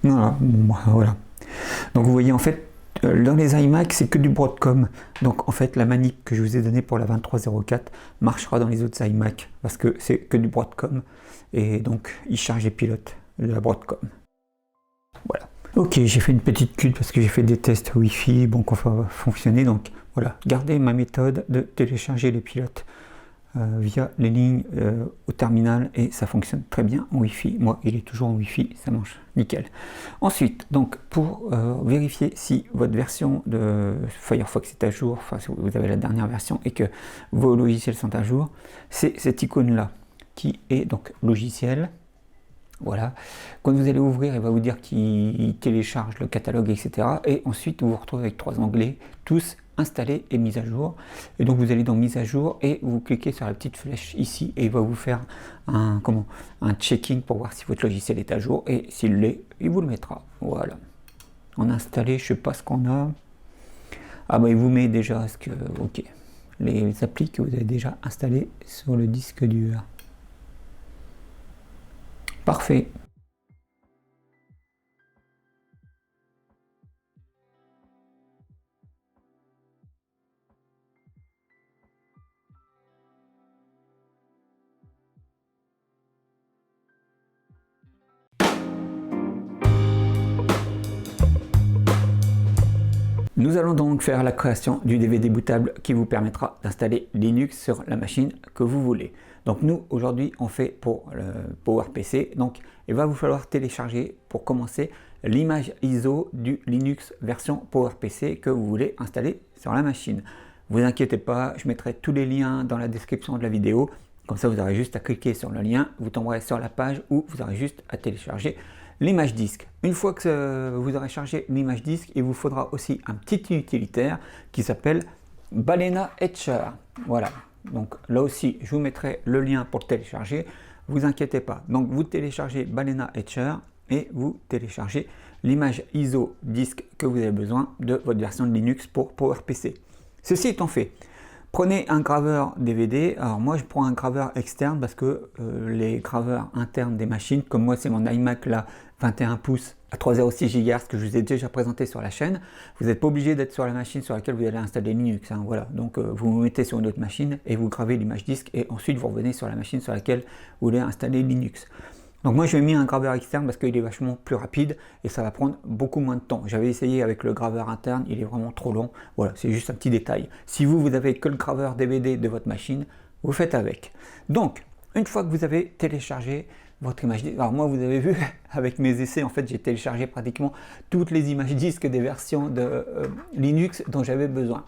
Voilà, bon, voilà. Donc, vous voyez, en fait, dans les iMac, c'est que du Broadcom. Donc, en fait, la manip que je vous ai donnée pour la 2304 marchera dans les autres iMac, parce que c'est que du Broadcom. Et donc, il charge et pilote de la Broadcom. Voilà. Ok, j'ai fait une petite cut parce que j'ai fait des tests Wi-Fi, bon, qu'on va fonctionner. Donc, voilà, gardez ma méthode de télécharger les pilotes via les lignes au terminal et ça fonctionne très bien en Wi-Fi. Moi, il est toujours en Wi-Fi, ça marche nickel. Ensuite, donc pour vérifier si votre version de Firefox est à jour, enfin si vous avez la dernière version et que vos logiciels sont à jour, c'est cette icône là qui est donc logiciel. Voilà, quand vous allez ouvrir, il va vous dire qu'il télécharge le catalogue, etc. Et ensuite, vous vous retrouvez avec 3 onglets, tous installés et mis à jour. Et donc, vous allez dans mise à jour et vous cliquez sur la petite flèche ici et il va vous faire un checking pour voir si votre logiciel est à jour. Et s'il l'est, il vous le mettra. Voilà. En installé, je ne sais pas ce qu'on a. Ah bah, il vous met déjà ce que, ok, les applis que vous avez déjà installées sur le disque dur. Parfait. Nous allons donc faire la création du DVD bootable qui vous permettra d'installer Linux sur la machine que vous voulez. Donc nous, aujourd'hui, on fait pour le PowerPC. Donc il va vous falloir télécharger pour commencer l'image ISO du Linux version PowerPC que vous voulez installer sur la machine. Vous inquiétez pas, je mettrai tous les liens dans la description de la vidéo. Comme ça, vous aurez juste à cliquer sur le lien, vous tomberez sur la page où vous aurez juste à télécharger l'image disque. Une fois que vous aurez chargé l'image disque, il vous faudra aussi un petit utilitaire qui s'appelle Balena Etcher. Voilà, donc là aussi, je vous mettrai le lien pour le télécharger. Vous inquiétez pas. Donc vous téléchargez Balena Etcher et vous téléchargez l'image ISO disque que vous avez besoin de votre version de Linux pour PowerPC. Ceci étant fait, prenez un graveur DVD. Alors moi je prends un graveur externe parce que les graveurs internes des machines, comme moi c'est mon iMac là 21 pouces à 306 GHz que je vous ai déjà présenté sur la chaîne, vous n'êtes pas obligé d'être sur la machine sur laquelle vous allez installer Linux. Hein, voilà. Donc vous vous mettez sur une autre machine et vous gravez l'image disque et ensuite vous revenez sur la machine sur laquelle vous voulez installer Linux. Donc moi j'ai mis un graveur externe parce qu'il est vachement plus rapide et ça va prendre beaucoup moins de temps. J'avais essayé avec le graveur interne, il est vraiment trop long. Voilà, c'est juste un petit détail. Si vous avez que le graveur DVD de votre machine, vous faites avec. Donc, une fois que vous avez téléchargé votre image disque, alors moi vous avez vu avec mes essais, en fait j'ai téléchargé pratiquement toutes les images disques des versions de Linux dont j'avais besoin.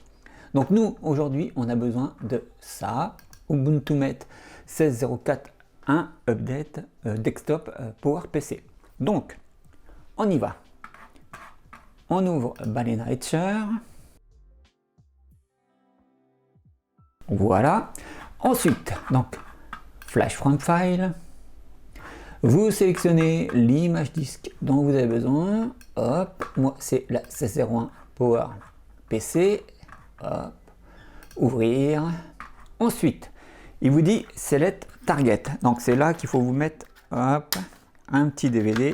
Donc nous aujourd'hui on a besoin de ça, Ubuntu Met 16.04 un update desktop PowerPC. Donc, on y va. On ouvre Balena Etcher. Voilà. Ensuite, donc, Flash from File. Vous sélectionnez l'image disque dont vous avez besoin. Hop, moi c'est la 1601 PowerPC. Hop, ouvrir. Ensuite, il vous dit Select Target. Donc c'est là qu'il faut vous mettre hop, un petit DVD.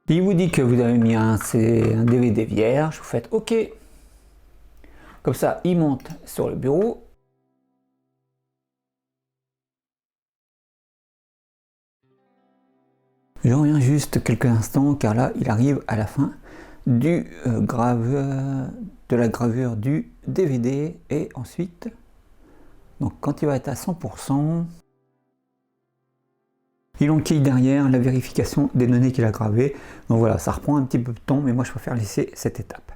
Il vous dit que vous avez mis un DVD vierge. Vous faites OK. Comme ça, il monte sur le bureau. Je reviens juste quelques instants car là, il arrive à la fin du de la gravure du DVD et ensuite, donc quand il va être à 100%, Il enquille derrière la vérification des données qu'il a gravées. Donc voilà, ça reprend un petit peu de temps, mais moi je préfère laisser cette étape.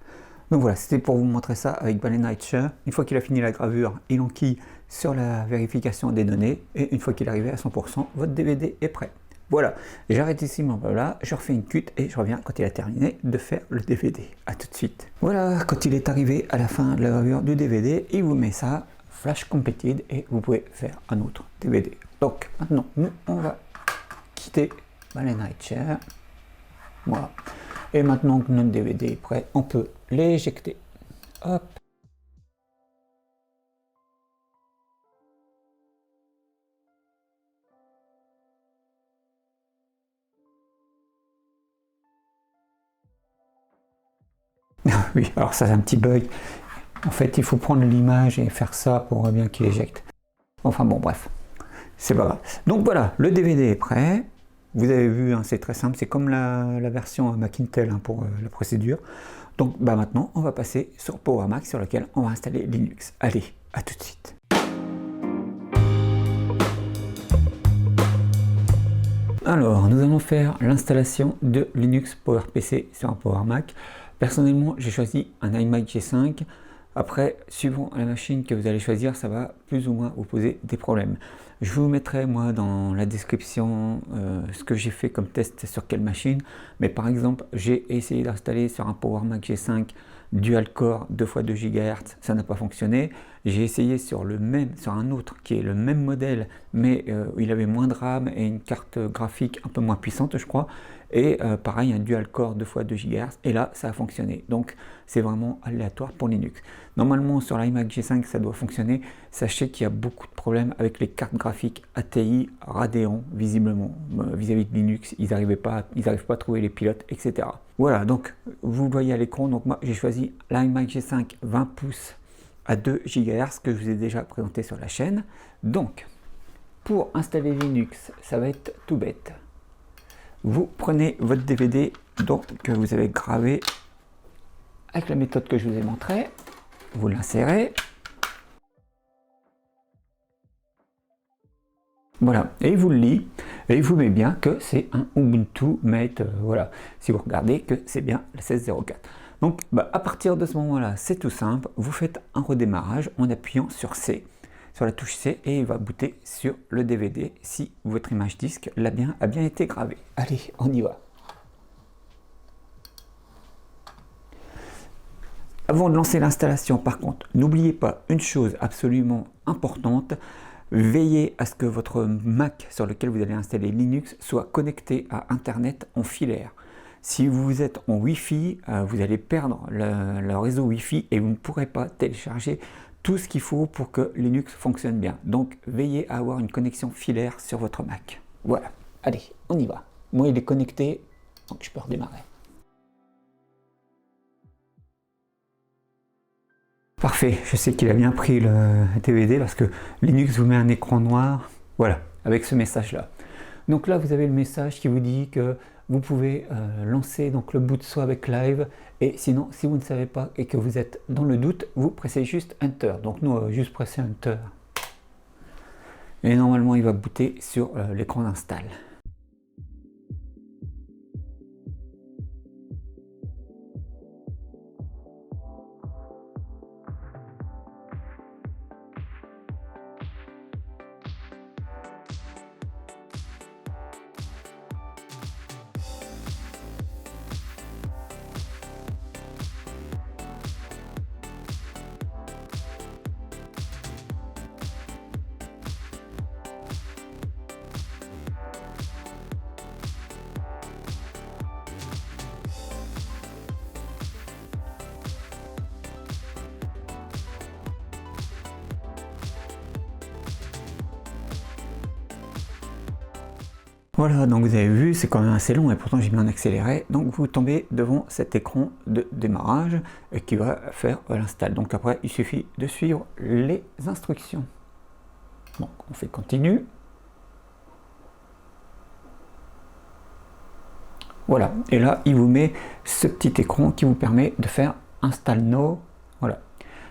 Donc voilà, c'était pour vous montrer ça avec Balena Etcher. Une fois qu'il a fini la gravure, il enquille sur la vérification des données. Et une fois qu'il est arrivé à 100%, votre DVD est prêt. Voilà, j'arrête ici mon blabla, je refais une cut et je reviens quand il a terminé de faire le DVD. A tout de suite. Voilà, quand il est arrivé à la fin de la gravure du DVD, il vous met ça, flash completed, et vous pouvez faire un autre DVD. Donc maintenant, nous, on va quitter Balena Etcher. Voilà. Et maintenant que notre DVD est prêt, on peut l'éjecter. Hop. Oui, alors ça c'est un petit bug. En fait, il faut prendre l'image et faire ça pour bien qu'il éjecte. Enfin bon, bref, c'est pas grave. Donc voilà, le DVD est prêt. Vous avez vu, hein, c'est très simple, c'est comme la version Macintel, hein, pour la procédure. Donc bah, maintenant, on va passer sur Power Mac sur lequel on va installer Linux. Allez, à tout de suite. Alors, nous allons faire l'installation de Linux PowerPC sur un Power Mac. Personnellement, j'ai choisi un iMac G5. Après, suivant la machine que vous allez choisir, ça va plus ou moins vous poser des problèmes. Je vous mettrai moi dans la description ce que j'ai fait comme test sur quelle machine. Mais par exemple, j'ai essayé d'installer sur un Power Mac G5 dual core 2x2 GHz, ça n'a pas fonctionné. J'ai essayé sur un autre qui est le même modèle, mais il avait moins de RAM et une carte graphique un peu moins puissante, je crois. Et pareil, un dual core 2x2 GHz, et là ça a fonctionné. Donc c'est vraiment aléatoire pour Linux. Normalement sur l'iMac G5 ça doit fonctionner. Sachez qu'il y a beaucoup de problèmes avec les cartes graphiques ATI, Radeon, visiblement vis-à-vis de Linux, ils n'arrivent pas à trouver les pilotes, etc. Voilà, donc vous voyez à l'écran, donc moi j'ai choisi l'iMac G5 20 pouces à 2 GHz que je vous ai déjà présenté sur la chaîne. Donc pour installer Linux, ça va être tout bête. Vous prenez votre DVD donc, que vous avez gravé avec la méthode que je vous ai montrée, vous l'insérez, voilà, et il vous le lit, et il vous met bien que c'est un Ubuntu Mate, voilà, si vous regardez que c'est bien la 16.04. Donc à partir de ce moment-là, c'est tout simple, vous faites un redémarrage en appuyant sur C, sur la touche C, et il va booter sur le DVD si votre image disque a bien été gravée. Allez, on y va. Avant de lancer l'installation, par contre, n'oubliez pas une chose absolument importante, veillez à ce que votre Mac sur lequel vous allez installer Linux soit connecté à Internet en filaire. Si vous êtes en Wi-Fi, vous allez perdre le réseau Wi-Fi et vous ne pourrez pas télécharger tout ce qu'il faut pour que Linux fonctionne bien. Donc veillez à avoir une connexion filaire sur votre Mac. Voilà, allez, on y va. Moi il est connecté, donc je peux redémarrer. Parfait, je sais qu'il a bien pris le DVD parce que Linux vous met un écran noir, voilà, avec ce message là. Donc là vous avez le message qui vous dit que vous pouvez lancer donc le boot soit avec Live, et sinon si vous ne savez pas et que vous êtes dans le doute, vous pressez juste Enter. Donc nous on va juste presser Enter. Et normalement il va booter sur l'écran d'install. Voilà, donc vous avez vu, c'est quand même assez long et pourtant j'ai bien accéléré. Donc vous tombez devant cet écran de démarrage qui va faire l'install. Donc après, il suffit de suivre les instructions. Donc on fait continue. Voilà, et là il vous met ce petit écran qui vous permet de faire Install Now. Voilà.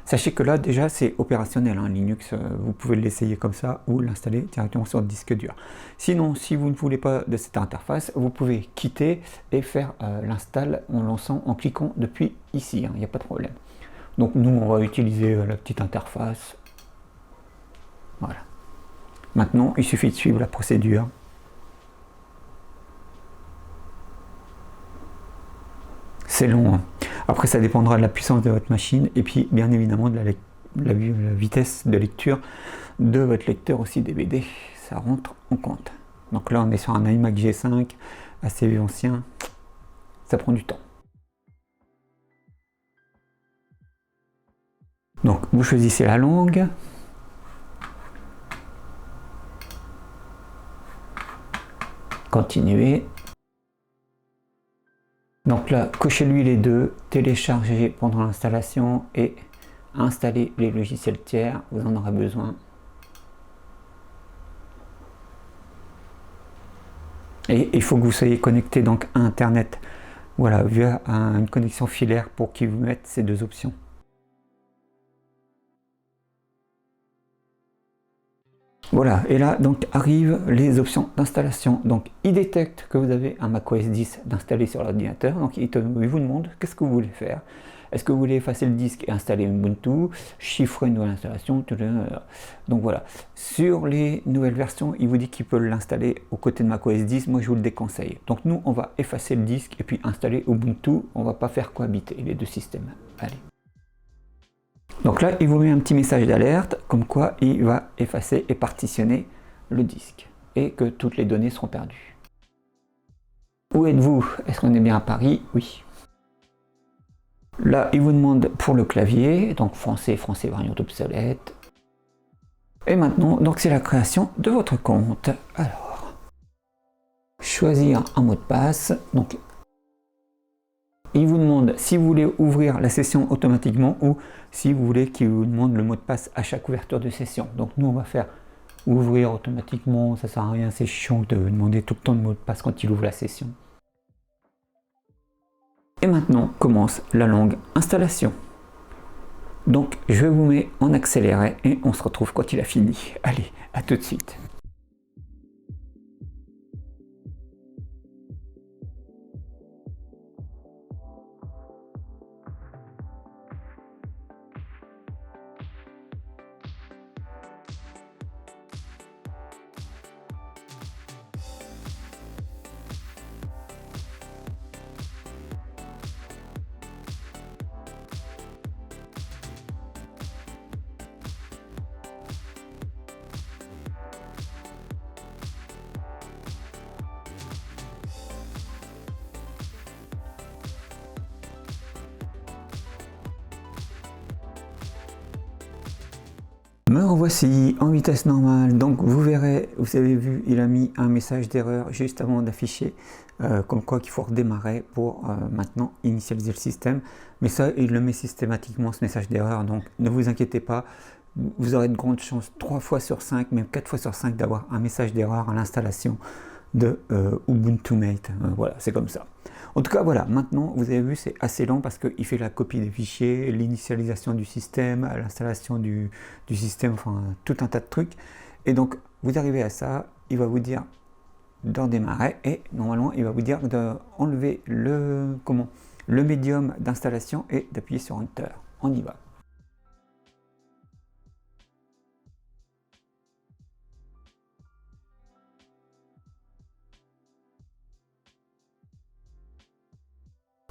Sachez que là déjà c'est opérationnel, hein, Linux, vous pouvez l'essayer comme ça ou l'installer directement sur le disque dur. Sinon, si vous ne voulez pas de cette interface, vous pouvez quitter et faire l'install en cliquant depuis ici, il n'y a pas de problème. Donc nous on va utiliser la petite interface. Voilà. Maintenant il suffit de suivre la procédure. C'est long, hein. Après ça dépendra de la puissance de votre machine et puis bien évidemment de la vitesse de lecture de votre lecteur aussi DVD, ça rentre en compte. Donc là on est sur un iMac G5 assez ancien, ça prend du temps. Donc vous choisissez la langue, continuer. Donc là, cochez-lui les deux, télécharger pendant l'installation et installer les logiciels tiers, vous en aurez besoin. Et il faut que vous soyez connecté donc à Internet, voilà, via une connexion filaire pour qu'il vous mette ces deux options. Voilà, et là donc arrivent les options d'installation. Donc il détecte que vous avez un macOS 10 d'installer sur l'ordinateur, donc il vous demande qu'est-ce que vous voulez faire. Est-ce que vous voulez effacer le disque et installer Ubuntu, chiffrer une nouvelle installation, donc voilà. Sur les nouvelles versions, il vous dit qu'il peut l'installer aux côtés de macOS 10, moi je vous le déconseille. Donc nous on va effacer le disque et puis installer Ubuntu, on va pas faire cohabiter les deux systèmes. Allez. Donc là, il vous met un petit message d'alerte, comme quoi il va effacer et partitionner le disque, et que toutes les données seront perdues. Où êtes-vous? Est-ce qu'on est bien à Paris? Oui. Là, il vous demande pour le clavier, donc français, variante obsolète. Et maintenant, donc c'est la création de votre compte. Alors, choisir un mot de passe, donc il vous demande si vous voulez ouvrir la session automatiquement ou si vous voulez qu'il vous demande le mot de passe à chaque ouverture de session. Donc nous on va faire ouvrir automatiquement, ça sert à rien, c'est chiant de demander tout le temps le mot de passe quand il ouvre la session. Et maintenant commence la longue installation. Donc je vous mets en accéléré et on se retrouve quand il a fini. Allez, à tout de suite. Me revoici en vitesse normale, donc vous verrez, vous avez vu, il a mis un message d'erreur juste avant d'afficher, comme quoi qu'il faut redémarrer pour maintenant initialiser le système. Mais ça, il le met systématiquement ce message d'erreur, donc ne vous inquiétez pas, vous aurez de grandes chances 3 fois sur 5, même 4 fois sur 5 d'avoir un message d'erreur à l'installation de Ubuntu Mate. Voilà, c'est comme ça. En tout cas, voilà, maintenant, vous avez vu, c'est assez lent parce qu'il fait la copie des fichiers, l'initialisation du système, l'installation du système, enfin, tout un tas de trucs. Et donc, vous arrivez à ça, il va vous dire d'en démarrer et normalement, il va vous dire d'enlever le médium d'installation et d'appuyer sur Enter. On y va.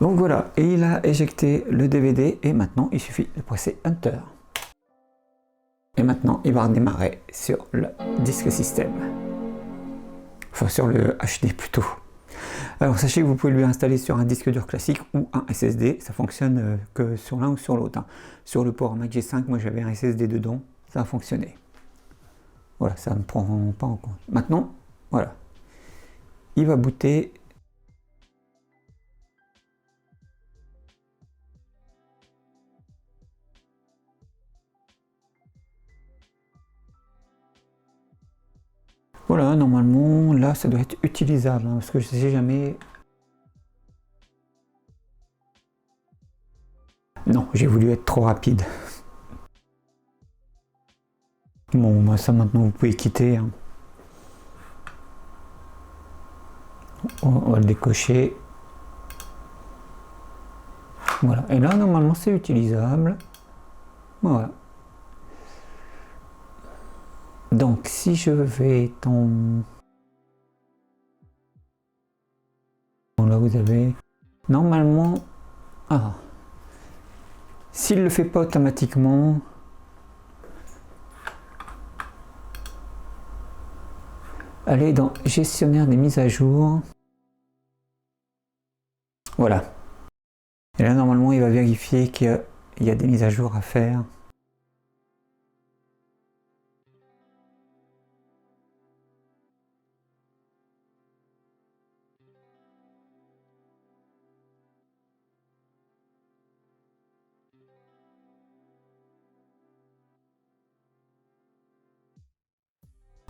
Donc voilà, et il a éjecté le DVD et maintenant il suffit de presser Enter. Et maintenant il va redémarrer sur le disque système. Enfin sur le HD plutôt. Alors sachez que vous pouvez lui installer sur un disque dur classique ou un SSD, ça fonctionne que sur l'un ou sur l'autre. Hein. Sur le port Mac G5, moi j'avais un SSD dedans, ça a fonctionné. Voilà, ça ne prend pas en compte. Maintenant, voilà. Il va booter. Voilà, normalement, là, ça doit être utilisable, hein, parce que je ne sais jamais... Non, j'ai voulu être trop rapide. Bon, bah ça maintenant vous pouvez quitter. Hein. On va le décocher. Voilà. Et là, normalement, c'est utilisable. Voilà. Donc, si je vais dans... Bon, là, vous avez... Normalement... Ah. S'il ne le fait pas automatiquement... Allez dans gestionnaire des mises à jour. Voilà. Et là, normalement, il va vérifier qu'il y a des mises à jour à faire.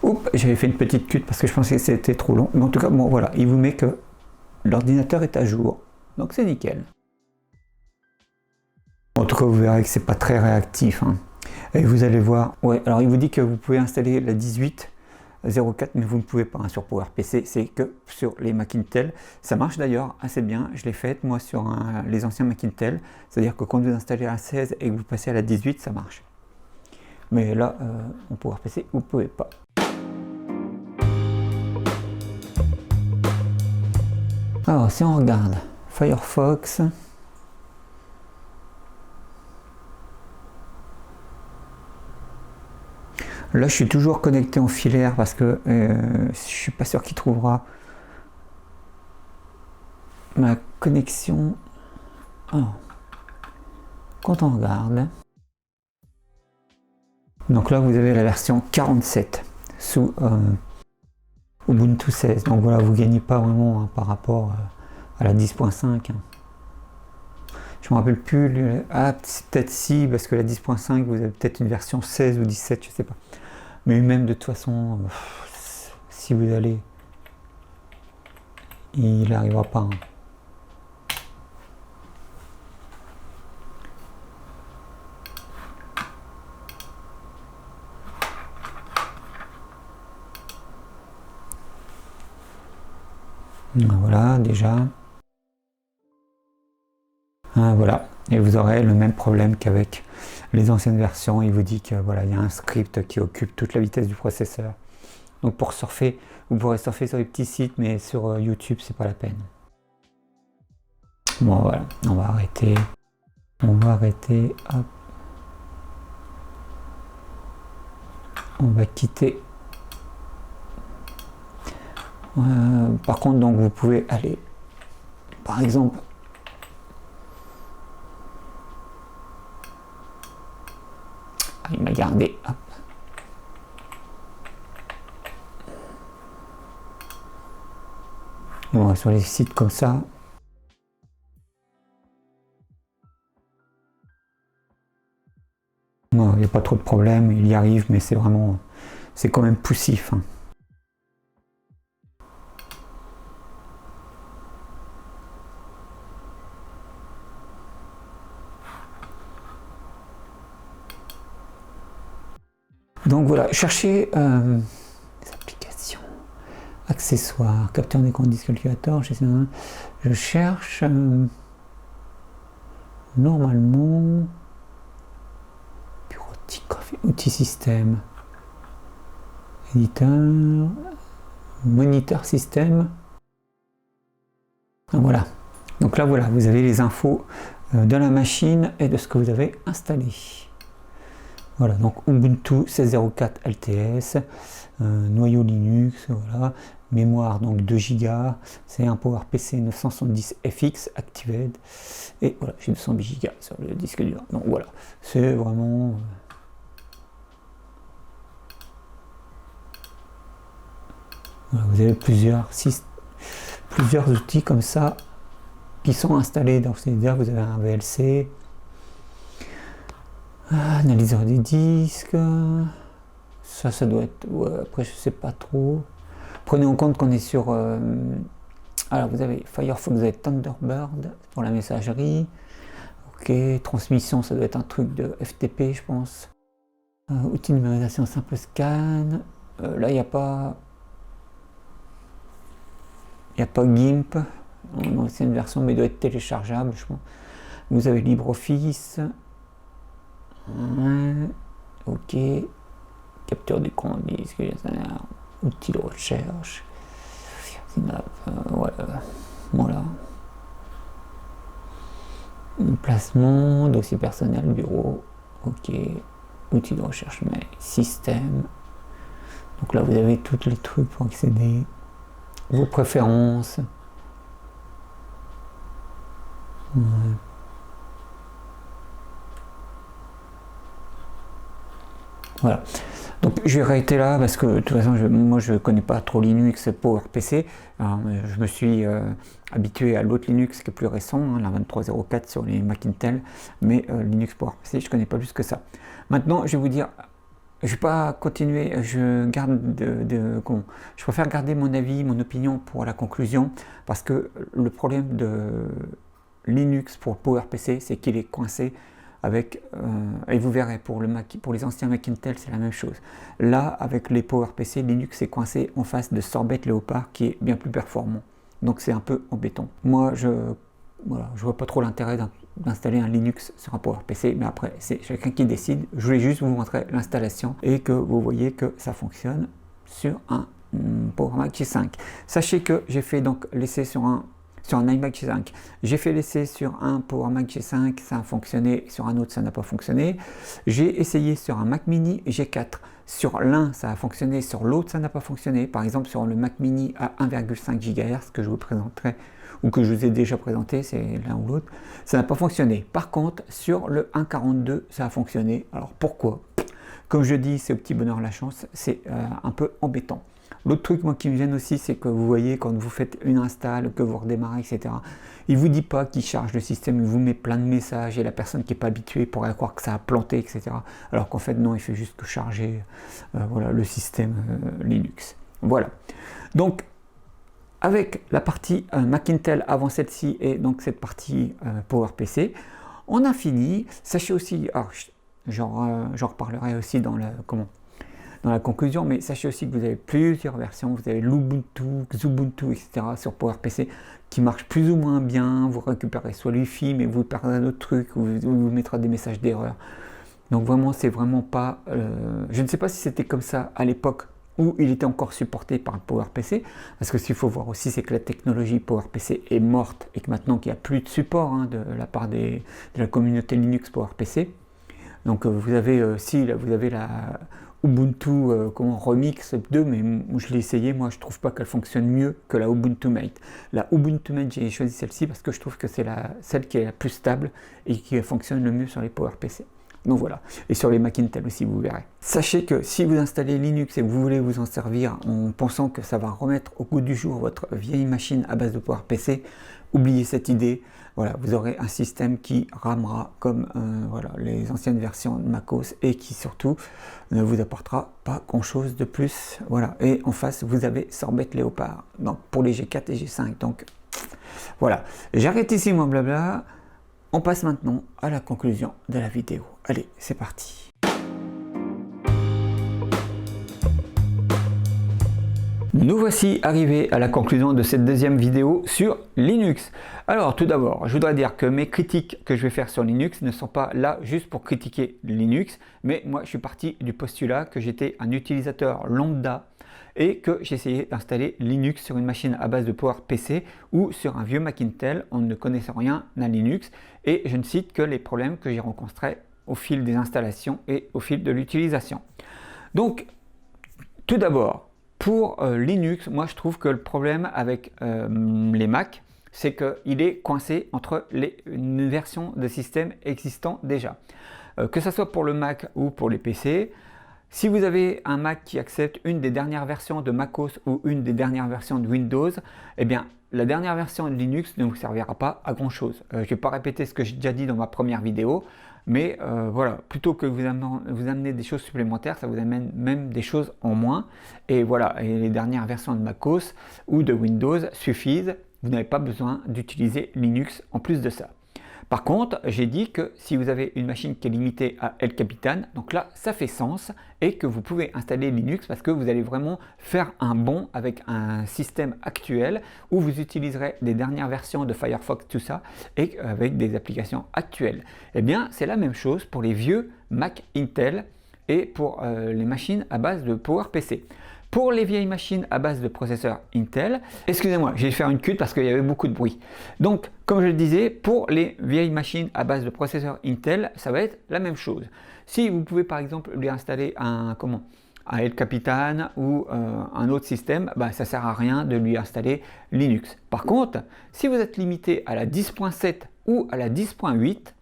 Oups, j'avais fait une petite cut parce que je pensais que c'était trop long. Mais en tout cas, bon, voilà, il vous met que l'ordinateur est à jour. Donc c'est nickel. En tout cas, vous verrez que c'est pas très réactif. Hein. Et vous allez voir. Ouais, alors il vous dit que vous pouvez installer la 18.04, mais vous ne pouvez pas hein, sur PowerPC. C'est que sur les Mac Intel. Ça marche d'ailleurs assez bien. Je l'ai fait moi sur les anciens Mac Intel. C'est-à-dire que quand vous installez la 16 et que vous passez à la 18, ça marche. Mais là, en PowerPC, vous ne pouvez pas. Alors, si on regarde Firefox, là je suis toujours connecté en filaire parce que je suis pas sûr qu'il trouvera ma connexion. Alors, quand on regarde, donc là vous avez la version 47 sous Ubuntu 16, donc voilà, vous gagnez pas vraiment hein, par rapport à la 10.5. Hein. Je me rappelle plus, ah peut-être si, parce que la 10.5 vous avez peut-être une version 16 ou 17, je sais pas. Mais même de toute façon, si vous allez, il n'arrivera pas. Hein. Voilà, déjà. Ah, voilà, et vous aurez le même problème qu'avec les anciennes versions. Il vous dit que voilà, il y a un script qui occupe toute la vitesse du processeur. Donc pour surfer, vous pourrez surfer sur les petits sites, mais sur YouTube, c'est pas la peine. Bon voilà, on va arrêter. On va arrêter. Hop. On va quitter. Par contre, donc vous pouvez aller, par exemple, il m'a gardé. Hop. Bon, sur les sites comme ça. Il n'y a pas trop de problème, il y arrive, mais c'est vraiment, c'est quand même poussif. Hein. Donc voilà, cherchez des applications, accessoires, capteur d'écran, disque calculateur, je cherche normalement bureautique, outils système, éditeur, moniteur système. Voilà, donc là voilà, vous avez les infos de la machine et de ce que vous avez installé. Voilà, donc Ubuntu 16.04 LTS, noyau Linux, voilà, mémoire donc 2 Go, c'est un PowerPC 970 FX Activated, et voilà, j'ai 200 Go sur le disque dur. Donc voilà, c'est vraiment... Voilà, vous avez plusieurs outils comme ça qui sont installés dans c'est-à-dire vous avez un VLC. Analyseur des disques, ça doit être, ouais, après je sais pas trop. Prenez en compte qu'on est sur, alors vous avez Firefox, vous avez Thunderbird pour la messagerie, ok, transmission ça doit être un truc de FTP je pense, Outil de numérisation simple scan. Là, il n'y a pas GIMP. On a aussi une version, mais il doit être téléchargeable. Je pense. Vous avez LibreOffice. Ok. Capture d'écran, disque, outil de recherche. Voilà. Placement, dossier personnel, bureau. Ok. Outil de recherche, mais système. Donc là, vous avez tous les trucs pour accéder. Vos préférences. Ouais. Voilà. Donc je vais arrêter là parce que de toute façon moi je ne connais pas trop Linux et PowerPC. Alors, je me suis habitué à l'autre Linux qui est plus récent, hein, la 23.04 sur les Mac Intel, mais Linux PowerPC je ne connais pas plus que ça. Maintenant je vais vous dire, je ne vais pas continuer, je préfère garder mon avis, mon opinion pour la conclusion, parce que le problème de Linux pour PowerPC c'est qu'il est coincé avec, et vous verrez pour les anciens Mac Intel c'est la même chose. Là avec les PowerPC, Linux est coincé en face de Sorbet Leopard qui est bien plus performant. Donc c'est un peu embêtant. Moi je vois pas trop l'intérêt d'installer un Linux sur un PowerPC, mais après c'est chacun qui décide. Je voulais juste vous montrer l'installation et que vous voyez que ça fonctionne sur un PowerMac G5. Sachez que j'ai fait donc l'essai sur un iMac G5. J'ai fait l'essai sur un PowerMac G5, ça a fonctionné, sur un autre ça n'a pas fonctionné. J'ai essayé sur un Mac Mini G4. Sur l'un ça a fonctionné, sur l'autre ça n'a pas fonctionné. Par exemple sur le Mac Mini à 1,5 GHz que je vous présenterai, ou que je vous ai déjà présenté, c'est l'un ou l'autre, ça n'a pas fonctionné. Par contre sur le 1.42 ça a fonctionné. Alors pourquoi? Comme je dis, c'est au petit bonheur la chance, c'est un peu embêtant. L'autre truc moi qui me gêne aussi, c'est que vous voyez quand vous faites une install, que vous redémarrez, etc. Il ne vous dit pas qu'il charge le système, il vous met plein de messages et la personne qui n'est pas habituée pourrait croire que ça a planté, etc. Alors qu'en fait non, il fait juste que charger voilà, le système Linux. Voilà. Donc avec la partie Mac Intel avant celle-ci et donc cette partie PowerPC, on a fini. Sachez aussi, alors j'en reparlerai aussi dans la conclusion, mais sachez aussi que vous avez plusieurs versions, vous avez l'Ubuntu, Xubuntu, etc. sur PowerPC qui marchent plus ou moins bien, vous récupérez soit l'Wi-Fi, mais vous perdez un autre truc, ou vous mettra des messages d'erreur. Donc vraiment, c'est vraiment pas... je ne sais pas si c'était comme ça à l'époque où il était encore supporté par le PowerPC, parce que ce qu'il faut voir aussi, c'est que la technologie PowerPC est morte, et que maintenant qu'il n'y a plus de support de la part de la communauté Linux PowerPC. Donc vous avez vous avez la Ubuntu Remix 2, mais je l'ai essayé, moi je trouve pas qu'elle fonctionne mieux que la Ubuntu Mate. La Ubuntu Mate, j'ai choisi celle-ci parce que je trouve que c'est celle qui est la plus stable et qui fonctionne le mieux sur les PowerPC. Donc voilà, et sur les Mac Intel aussi, vous verrez. Sachez que si vous installez Linux et que vous voulez vous en servir en pensant que ça va remettre au goût du jour votre vieille machine à base de PowerPC, oubliez cette idée. Voilà, vous aurez un système qui ramera comme voilà, les anciennes versions de MacOS et qui surtout ne vous apportera pas grand chose de plus. Voilà, et en face vous avez Sorbet Leopard donc, pour les G4 et G5. Donc voilà, j'arrête ici mon blabla. On passe maintenant à la conclusion de la vidéo. Allez, c'est parti. Nous voici arrivés à la conclusion de cette deuxième vidéo sur Linux. Alors tout d'abord, je voudrais dire que mes critiques que je vais faire sur Linux ne sont pas là juste pour critiquer Linux, mais moi je suis parti du postulat que j'étais un utilisateur lambda et que j'essayais d'installer Linux sur une machine à base de PowerPC ou sur un vieux Mac Intel en ne connaissant rien à Linux, et je ne cite que les problèmes que j'ai rencontrés au fil des installations et au fil de l'utilisation. Donc tout d'abord, pour Linux, moi je trouve que le problème avec les Mac, c'est qu'il est coincé entre une version de système existant déjà. Que ce soit pour le Mac ou pour les PC, si vous avez un Mac qui accepte une des dernières versions de macOS ou une des dernières versions de Windows, eh bien la dernière version de Linux ne vous servira pas à grand chose. Je ne vais pas répéter ce que j'ai déjà dit dans ma première vidéo, mais voilà, plutôt que vous amener des choses supplémentaires, ça vous amène même des choses en moins. Et voilà, et les dernières versions de macOS ou de Windows suffisent. Vous n'avez pas besoin d'utiliser Linux en plus de ça. Par contre, j'ai dit que si vous avez une machine qui est limitée à El Capitan, donc là, ça fait sens et que vous pouvez installer Linux parce que vous allez vraiment faire un bond avec un système actuel où vous utiliserez des dernières versions de Firefox, tout ça, et avec des applications actuelles. Eh bien, c'est la même chose pour les vieux Mac Intel et pour les machines à base de PowerPC. Pour les vieilles machines à base de processeurs Intel, excusez-moi, je vais faire une cut parce qu'il y avait beaucoup de bruit. Donc, comme je le disais, pour les vieilles machines à base de processeurs Intel, ça va être la même chose. Si vous pouvez par exemple lui installer un El Capitan ou un autre système, bah, ça ne sert à rien de lui installer Linux. Par contre, si vous êtes limité à la 10.7 ou à la 10.8,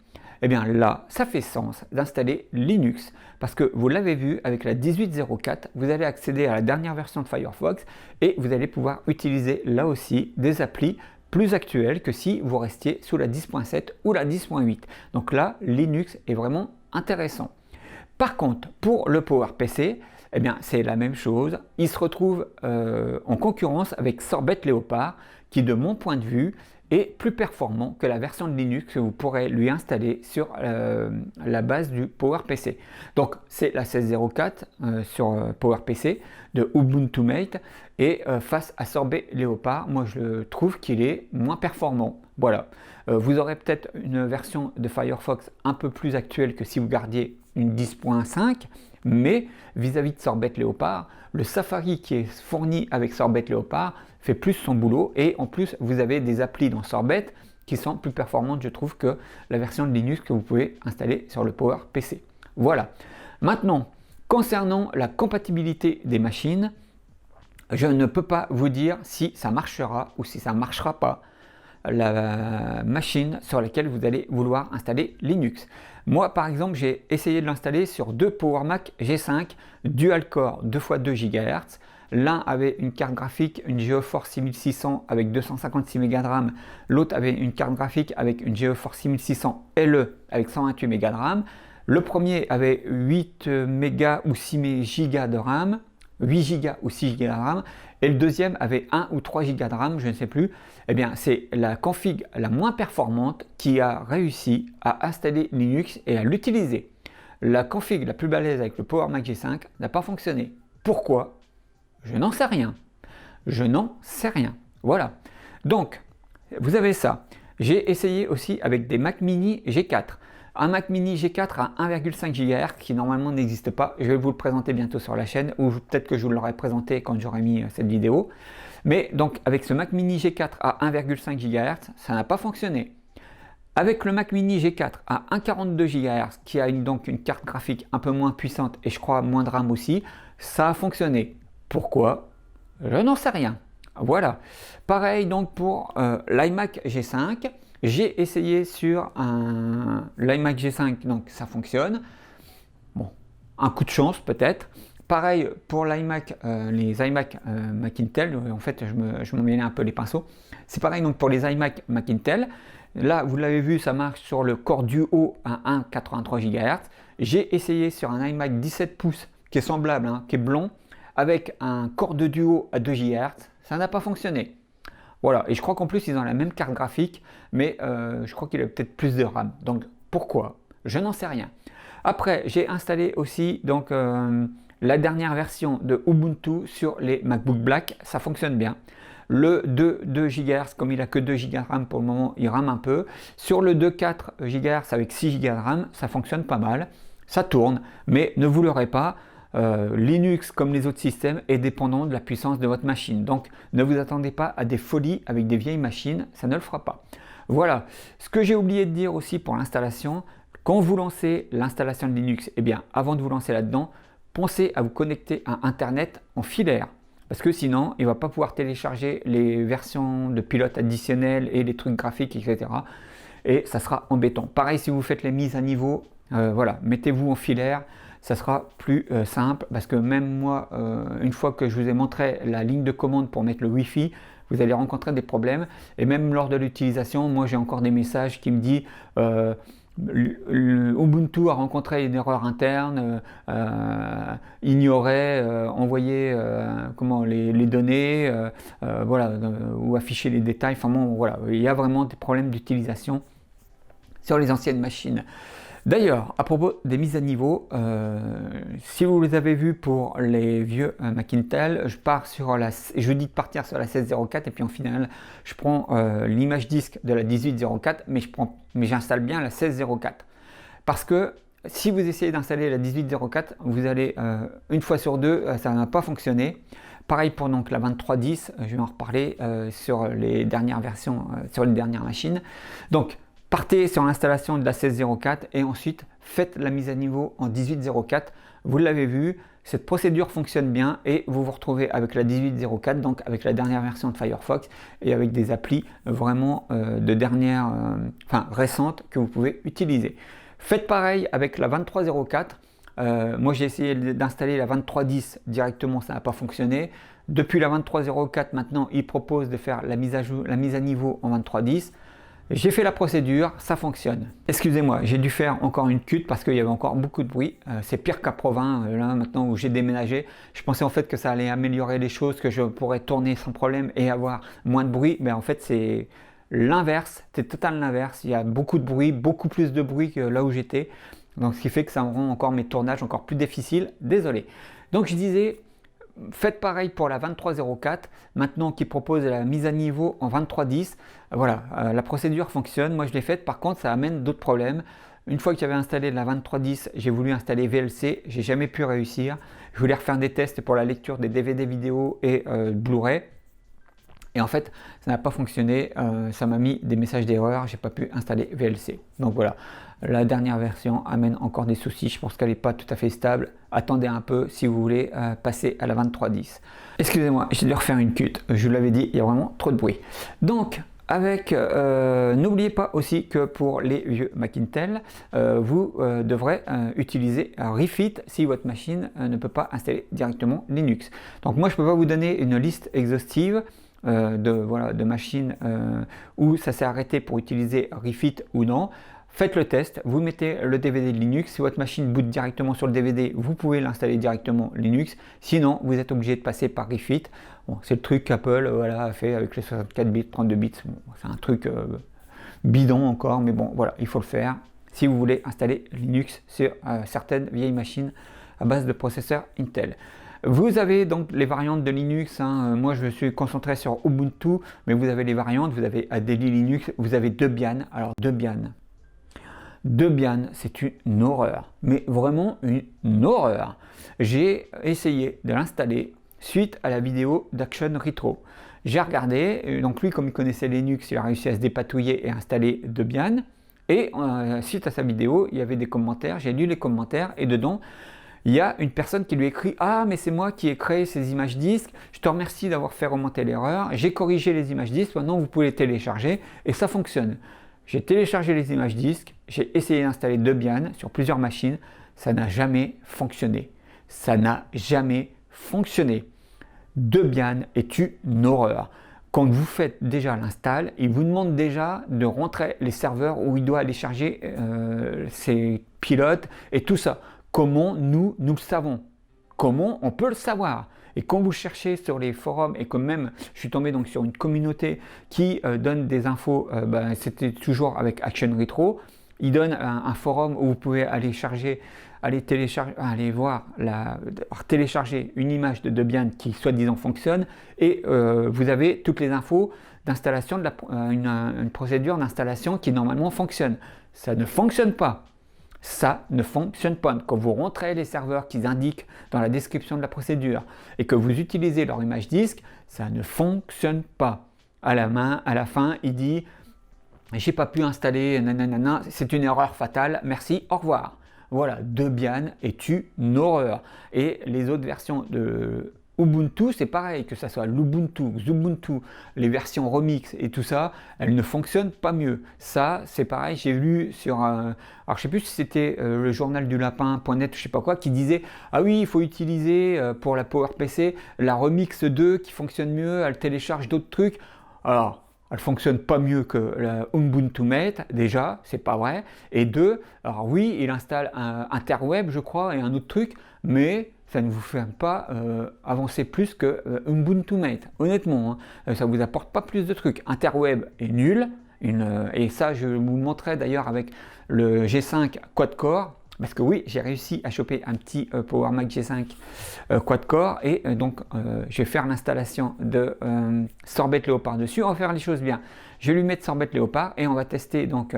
eh bien là, ça fait sens d'installer Linux parce que vous l'avez vu avec la 18.04, vous allez accéder à la dernière version de Firefox et vous allez pouvoir utiliser là aussi des applis plus actuelles que si vous restiez sous la 10.7 ou la 10.8. Donc là, Linux est vraiment intéressant. Par contre, pour le PowerPC, eh bien, c'est la même chose. Il se retrouve en concurrence avec Sorbet Leopard qui, de mon point de vue, est plus performant que la version de Linux que vous pourrez lui installer sur la base du PowerPC. Donc c'est la 16.04 sur PowerPC de Ubuntu Mate et face à Sorbet Leopard, moi je trouve qu'il est moins performant. Voilà, vous aurez peut-être une version de Firefox un peu plus actuelle que si vous gardiez une 10.5, mais vis-à-vis de Sorbet Leopard, le Safari qui est fourni avec Sorbet Leopard fait plus son boulot et en plus vous avez des applis dans Sorbet qui sont plus performantes je trouve que la version de Linux que vous pouvez installer sur le PowerPC. Voilà. Maintenant, concernant la compatibilité des machines, je ne peux pas vous dire si ça marchera ou si ça ne marchera pas la machine sur laquelle vous allez vouloir installer Linux. Moi par exemple j'ai essayé de l'installer sur deux PowerMac G5 dual core 2x2 GHz. L'un avait une carte graphique, une GeForce 6600 avec 256 Mb de RAM, l'autre avait une carte graphique avec une GeForce 6600 LE avec 128 Mb de RAM. Le premier avait 8 Mb ou 6 Go de RAM, 8 Go ou 6 Go de RAM, et le deuxième avait 1 ou 3 Go de RAM, je ne sais plus. Eh bien, c'est la config la moins performante qui a réussi à installer Linux et à l'utiliser. La config la plus balèze avec le PowerMac G5 n'a pas fonctionné. Pourquoi ? Je n'en sais rien. Je n'en sais rien. Voilà. Donc, vous avez ça. J'ai essayé aussi avec des Mac Mini G4. Un Mac Mini G4 à 1,5 GHz qui normalement n'existe pas. Je vais vous le présenter bientôt sur la chaîne ou peut-être que je vous l'aurai présenté quand j'aurai mis cette vidéo. Mais donc avec ce Mac Mini G4 à 1,5 GHz, ça n'a pas fonctionné. Avec le Mac Mini G4 à 1,42 GHz qui a donc une carte graphique un peu moins puissante et je crois moins de RAM aussi, ça a fonctionné. Pourquoi? Je n'en sais rien. Voilà. Pareil donc pour l'iMac G5. J'ai essayé sur l'iMac G5, donc ça fonctionne. Bon, un coup de chance peut-être. Pareil pour l'iMac, les iMac Mac Intel. En fait, je me mêlais un peu les pinceaux. C'est pareil donc pour les iMac Mac Intel. Là, vous l'avez vu, ça marche sur le Core Duo à 1,83 GHz. J'ai essayé sur un iMac 17 pouces qui est semblable, hein, qui est blond, avec un Core de Duo à 2 GHz. Ça n'a pas fonctionné. Voilà, et je crois qu'en plus ils ont la même carte graphique, mais je crois qu'il a peut-être plus de RAM. Donc pourquoi? Je n'en sais rien. Après, j'ai installé aussi donc la dernière version de Ubuntu sur les MacBook Black, ça fonctionne bien. Le 2 GHz, comme il a que 2 Go de RAM pour le moment, il rame un peu. Sur le 2,4 GHz avec 6 Go de RAM, ça fonctionne pas mal. Ça tourne, mais ne vous leurrez pas. Linux, comme les autres systèmes, est dépendant de la puissance de votre machine. Donc, ne vous attendez pas à des folies avec des vieilles machines, ça ne le fera pas. Voilà. Ce que j'ai oublié de dire aussi pour l'installation, quand vous lancez l'installation de Linux, eh bien, avant de vous lancer là-dedans, pensez à vous connecter à Internet en filaire. Parce que sinon, il ne va pas pouvoir télécharger les versions de pilote additionnelles et les trucs graphiques, etc. Et ça sera embêtant. Pareil, si vous faites les mises à niveau, voilà, mettez-vous en filaire. Ça sera plus simple parce que même moi, une fois que je vous ai montré la ligne de commande pour mettre le Wi-Fi, vous allez rencontrer des problèmes. Et même lors de l'utilisation, moi j'ai encore des messages qui me disent Ubuntu a rencontré une erreur interne, ignorait, envoyer les données, voilà, ou afficher les détails. Enfin bon, voilà, il y a vraiment des problèmes d'utilisation. sur les anciennes machines. D'ailleurs, à propos des mises à niveau, si vous les avez vues pour les vieux Macintel, je dis de partir sur la 1604 et puis en final, je prends l'image disque de la 1804, mais j'installe bien la 1604. Parce que si vous essayez d'installer la 1804, vous allez une fois sur deux, ça n'a pas fonctionné. Pareil pour donc la 2310, je vais en reparler sur les dernières versions, sur les dernières machines. Donc, partez sur l'installation de la 1604 et ensuite faites la mise à niveau en 1804. Vous l'avez vu, cette procédure fonctionne bien et vous vous retrouvez avec la 1804, donc avec la dernière version de Firefox et avec des applis vraiment récentes que vous pouvez utiliser. Faites pareil avec la 2304. Moi j'ai essayé d'installer la 2310 directement, ça n'a pas fonctionné. Depuis la 2304 maintenant, il propose de faire la mise à niveau en 2310. J'ai fait la procédure, ça fonctionne. Excusez-moi, j'ai dû faire encore une cut parce qu'il y avait encore beaucoup de bruit. C'est pire qu'à Provins, là maintenant où j'ai déménagé. Je pensais en fait que ça allait améliorer les choses, que je pourrais tourner sans problème et avoir moins de bruit. Mais en fait c'est l'inverse, c'est totalement l'inverse. Il y a beaucoup de bruit, beaucoup plus de bruit que là où j'étais. Donc ce qui fait que ça me rend encore mes tournages encore plus difficiles. Désolé. Donc je disais, faites pareil pour la 2304, maintenant qui propose la mise à niveau en 2310. Voilà, la procédure fonctionne, moi je l'ai faite, par contre ça amène d'autres problèmes. Une fois que j'avais installé la 2310, j'ai voulu installer VLC, j'ai jamais pu réussir. Je voulais refaire des tests pour la lecture des DVD vidéo et Blu-ray. Et en fait, ça n'a pas fonctionné, ça m'a mis des messages d'erreur, j'ai pas pu installer VLC. Donc voilà, la dernière version amène encore des soucis, je pense qu'elle n'est pas tout à fait stable. Attendez un peu si vous voulez passer à la 2310. Excusez-moi, j'ai dû refaire une cut, je vous l'avais dit, il y a vraiment trop de bruit. Donc, n'oubliez pas aussi que pour les vieux Macintel, vous devrez utiliser Refit si votre machine ne peut pas installer directement Linux. Donc moi, je ne peux pas vous donner une liste exhaustive de machines où ça s'est arrêté pour utiliser Refit ou non. Faites le test, vous mettez le DVD de Linux, si votre machine boot directement sur le DVD, vous pouvez l'installer directement Linux, sinon vous êtes obligé de passer par Refit. Bon, c'est le truc qu'Apple a fait avec les 64 bits, 32 bits, bon, c'est un truc bidon encore, mais bon voilà, il faut le faire si vous voulez installer Linux sur certaines vieilles machines à base de processeurs Intel. Vous avez donc les variantes de Linux, moi je me suis concentré sur Ubuntu, mais vous avez les variantes, vous avez Adeli Linux, vous avez Debian. Alors Debian, c'est une horreur, mais vraiment une horreur. J'ai essayé de l'installer suite à la vidéo d'Action Retro. J'ai regardé, donc lui comme il connaissait Linux, il a réussi à se dépatouiller et installer Debian. Et suite à sa vidéo, il y avait des commentaires, j'ai lu les commentaires et dedans, il y a une personne qui lui écrit « Ah, mais c'est moi qui ai créé ces images disques, je te remercie d'avoir fait remonter l'erreur, j'ai corrigé les images disques, maintenant vous pouvez les télécharger et ça fonctionne. » J'ai téléchargé les images disques, j'ai essayé d'installer Debian sur plusieurs machines, ça n'a jamais fonctionné. Ça n'a jamais fonctionné. Debian est une horreur. Quand vous faites déjà l'install, il vous demande déjà de rentrer les serveurs où il doit aller charger ses pilotes et tout ça. Comment nous le savons? Comment on peut le savoir? Et quand vous cherchez sur les forums, et que même je suis tombé donc sur une communauté qui donne des infos, c'était toujours avec Action Retro, il donne un forum où vous pouvez aller télécharger une image de Debian qui soi-disant fonctionne, et vous avez toutes les infos d'installation, une procédure d'installation qui normalement fonctionne. Ça ne fonctionne pas. Ça ne fonctionne pas. Quand vous rentrez les serveurs qu'ils indiquent dans la description de la procédure et que vous utilisez leur image disque, ça ne fonctionne pas. À la fin, il dit « J'ai pas pu installer, nanana, c'est une erreur fatale, merci, au revoir ». Voilà, Debian est une horreur. Et les autres versions de Ubuntu, c'est pareil, que ce soit l'Ubuntu, Xubuntu, les versions remix et tout ça, elles ne fonctionnent pas mieux. Ça, c'est pareil, j'ai lu sur alors je sais plus si c'était le journal du lapin.net, je sais pas quoi, qui disait ah oui, il faut utiliser pour la PowerPC la remix 2 qui fonctionne mieux, elle télécharge d'autres trucs. Alors, elle fonctionne pas mieux que la Ubuntu Mate, déjà, c'est pas vrai. Et deux, alors oui, il installe un Interweb, je crois, et un autre truc, mais ça ne vous fait pas avancer plus que Ubuntu Mate. Honnêtement, ça ne vous apporte pas plus de trucs. Interweb est nul, Et ça, je vous le montrerai d'ailleurs avec le G5 quad-core, parce que oui, j'ai réussi à choper un petit Power Mac G5 quad-core, et donc je vais faire l'installation de Sorbet Léopard dessus. On va faire les choses bien. Je vais lui mettre Sorbet Léopard et on va tester donc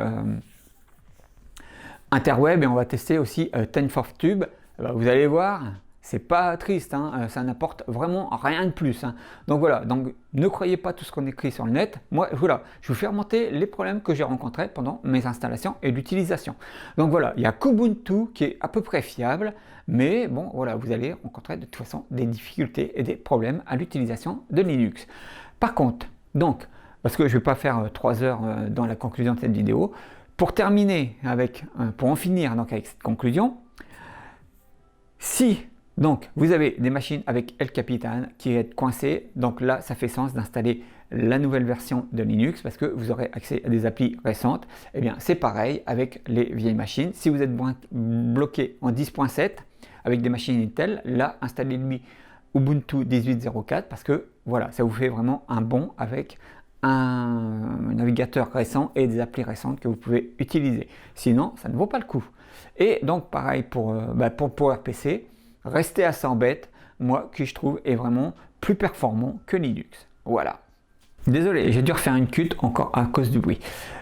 Interweb, et on va tester aussi TensorTube. Vous allez voir, c'est pas triste, hein, ça n'apporte vraiment rien de plus. Hein. Donc voilà, donc ne croyez pas tout ce qu'on écrit sur le net. Moi, voilà, je vous fais remonter les problèmes que j'ai rencontrés pendant mes installations et l'utilisation. Donc voilà, il y a Kubuntu qui est à peu près fiable, mais bon, voilà, vous allez rencontrer de toute façon des difficultés et des problèmes à l'utilisation de Linux. Par contre, donc, parce que je ne vais pas faire 3 heures dans la conclusion de cette vidéo, pour terminer avec, pour en finir donc avec cette conclusion, si donc vous avez des machines avec El Capitan qui est coincées, donc là ça fait sens d'installer la nouvelle version de Linux parce que vous aurez accès à des applis récentes. Et bien c'est pareil avec les vieilles machines. Si vous êtes bloqué en 10.7 avec des machines Intel, là installez-lui Ubuntu 18.04 parce que voilà, ça vous fait vraiment un bond avec un navigateur récent et des applis récentes que vous pouvez utiliser. Sinon, ça ne vaut pas le coup. Et donc, pareil pour PowerPC, restez à 100 bêtes, moi, qui je trouve est vraiment plus performant que Linux. Voilà. Désolé, j'ai dû refaire une cut encore à cause du bruit.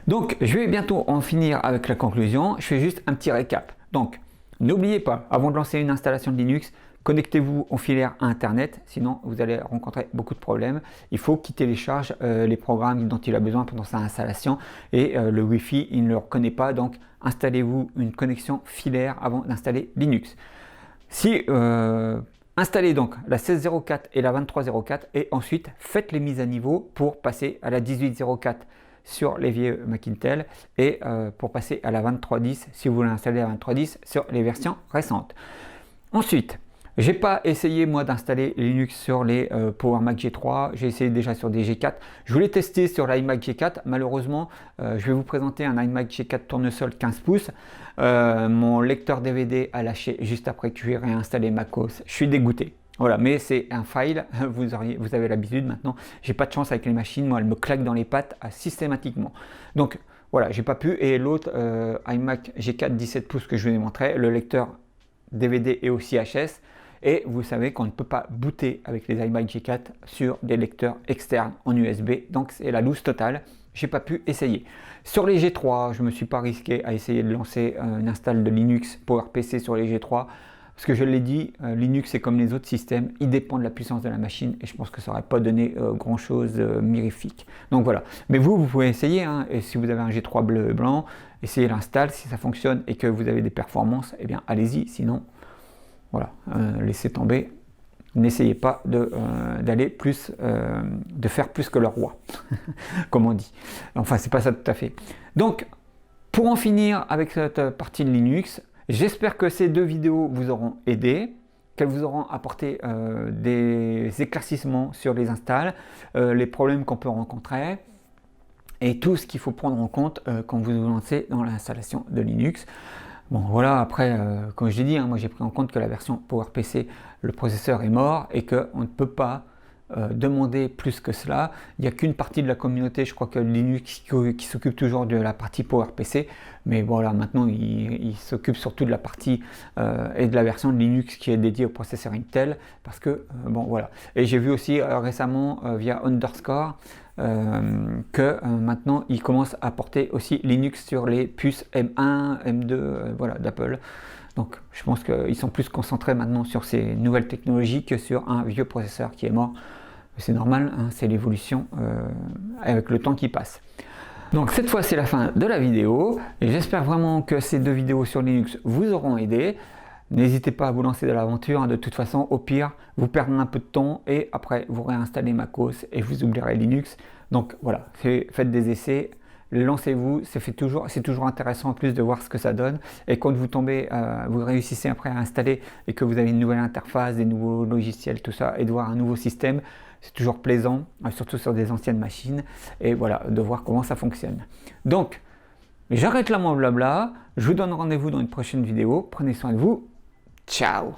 Donc, je vais bientôt en finir avec la conclusion. Je fais juste un petit récap. Donc, n'oubliez pas, avant de lancer une installation de Linux, connectez-vous en filaire à Internet, sinon vous allez rencontrer beaucoup de problèmes. Il faut qu'il télécharge les programmes dont il a besoin pendant sa installation et le Wi-Fi, il ne le reconnaît pas, donc installez-vous une connexion filaire avant d'installer Linux. Installez donc la 16.04 et la 23.04 et ensuite faites les mises à niveau pour passer à la 18.04 sur les vieux Mac Intel et pour passer à la 23.10 si vous voulez installer la 23.10 sur les versions récentes. Ensuite, j'ai pas essayé moi d'installer Linux sur les Power Mac G3, j'ai essayé déjà sur des G4. Je voulais tester sur l'iMac G4, malheureusement je vais vous présenter un iMac G4 tournesol 15 pouces. Mon lecteur DVD a lâché juste après que j'ai réinstallé macOS. Je suis dégoûté. Voilà, mais c'est un file, vous avez l'habitude maintenant. J'ai pas de chance avec les machines, moi elles me claquent dans les pattes systématiquement. Donc voilà, j'ai pas pu. Et l'autre iMac G4 17 pouces que je vous ai montré, le lecteur DVD est aussi HS. Et vous savez qu'on ne peut pas booter avec les iMac G4 sur des lecteurs externes en USB, donc c'est la loose totale. J'ai pas pu essayer. Sur les G3, je me suis pas risqué à essayer de lancer une install de Linux PowerPC sur les G3 parce que je l'ai dit, Linux c'est comme les autres systèmes, il dépend de la puissance de la machine et je pense que ça n'aurait pas donné grand chose mirifique. Donc voilà. Mais vous pouvez essayer, hein, et si vous avez un G3 bleu et blanc, essayez l'install. Si ça fonctionne et que vous avez des performances, eh bien allez-y. Sinon, voilà, laissez tomber, n'essayez pas d'aller plus, de faire plus que le roi, comme on dit. Enfin, c'est pas ça tout à fait. Donc, pour en finir avec cette partie de Linux, j'espère que ces 2 vidéos vous auront aidé, qu'elles vous auront apporté des éclaircissements sur les installs, les problèmes qu'on peut rencontrer, et tout ce qu'il faut prendre en compte quand vous vous lancez dans l'installation de Linux. Bon voilà, après, comme je l'ai dit, hein, moi j'ai pris en compte que la version PowerPC, le processeur est mort et qu'on ne peut pas demander plus que cela. Il n'y a qu'une partie de la communauté, je crois que Linux, qui s'occupe toujours de la partie PowerPC, mais voilà, maintenant il s'occupe surtout de la partie et de la version de Linux qui est dédiée au processeur Intel, parce que, bon voilà. Et j'ai vu aussi récemment via Underscore, que maintenant il commence à porter aussi Linux sur les puces M1, M2 voilà, d'Apple. Donc je pense qu'ils sont plus concentrés maintenant sur ces nouvelles technologies que sur un vieux processeur qui est mort. C'est normal, hein, c'est l'évolution avec le temps qui passe. Donc cette fois c'est la fin de la vidéo et j'espère vraiment que ces 2 vidéos sur Linux vous auront aidé. N'hésitez pas à vous lancer dans l'aventure, hein. De toute façon, au pire, vous perdez un peu de temps et après vous réinstallez macOS et vous oublierez Linux. Donc voilà, faites des essais, lancez-vous, c'est toujours intéressant en plus de voir ce que ça donne. Et quand vous tombez, vous réussissez après à installer et que vous avez une nouvelle interface, des nouveaux logiciels, tout ça, et de voir un nouveau système, c'est toujours plaisant, surtout sur des anciennes machines, et voilà, de voir comment ça fonctionne. Donc, j'arrête là mon blabla, je vous donne rendez-vous dans une prochaine vidéo, prenez soin de vous, ciao!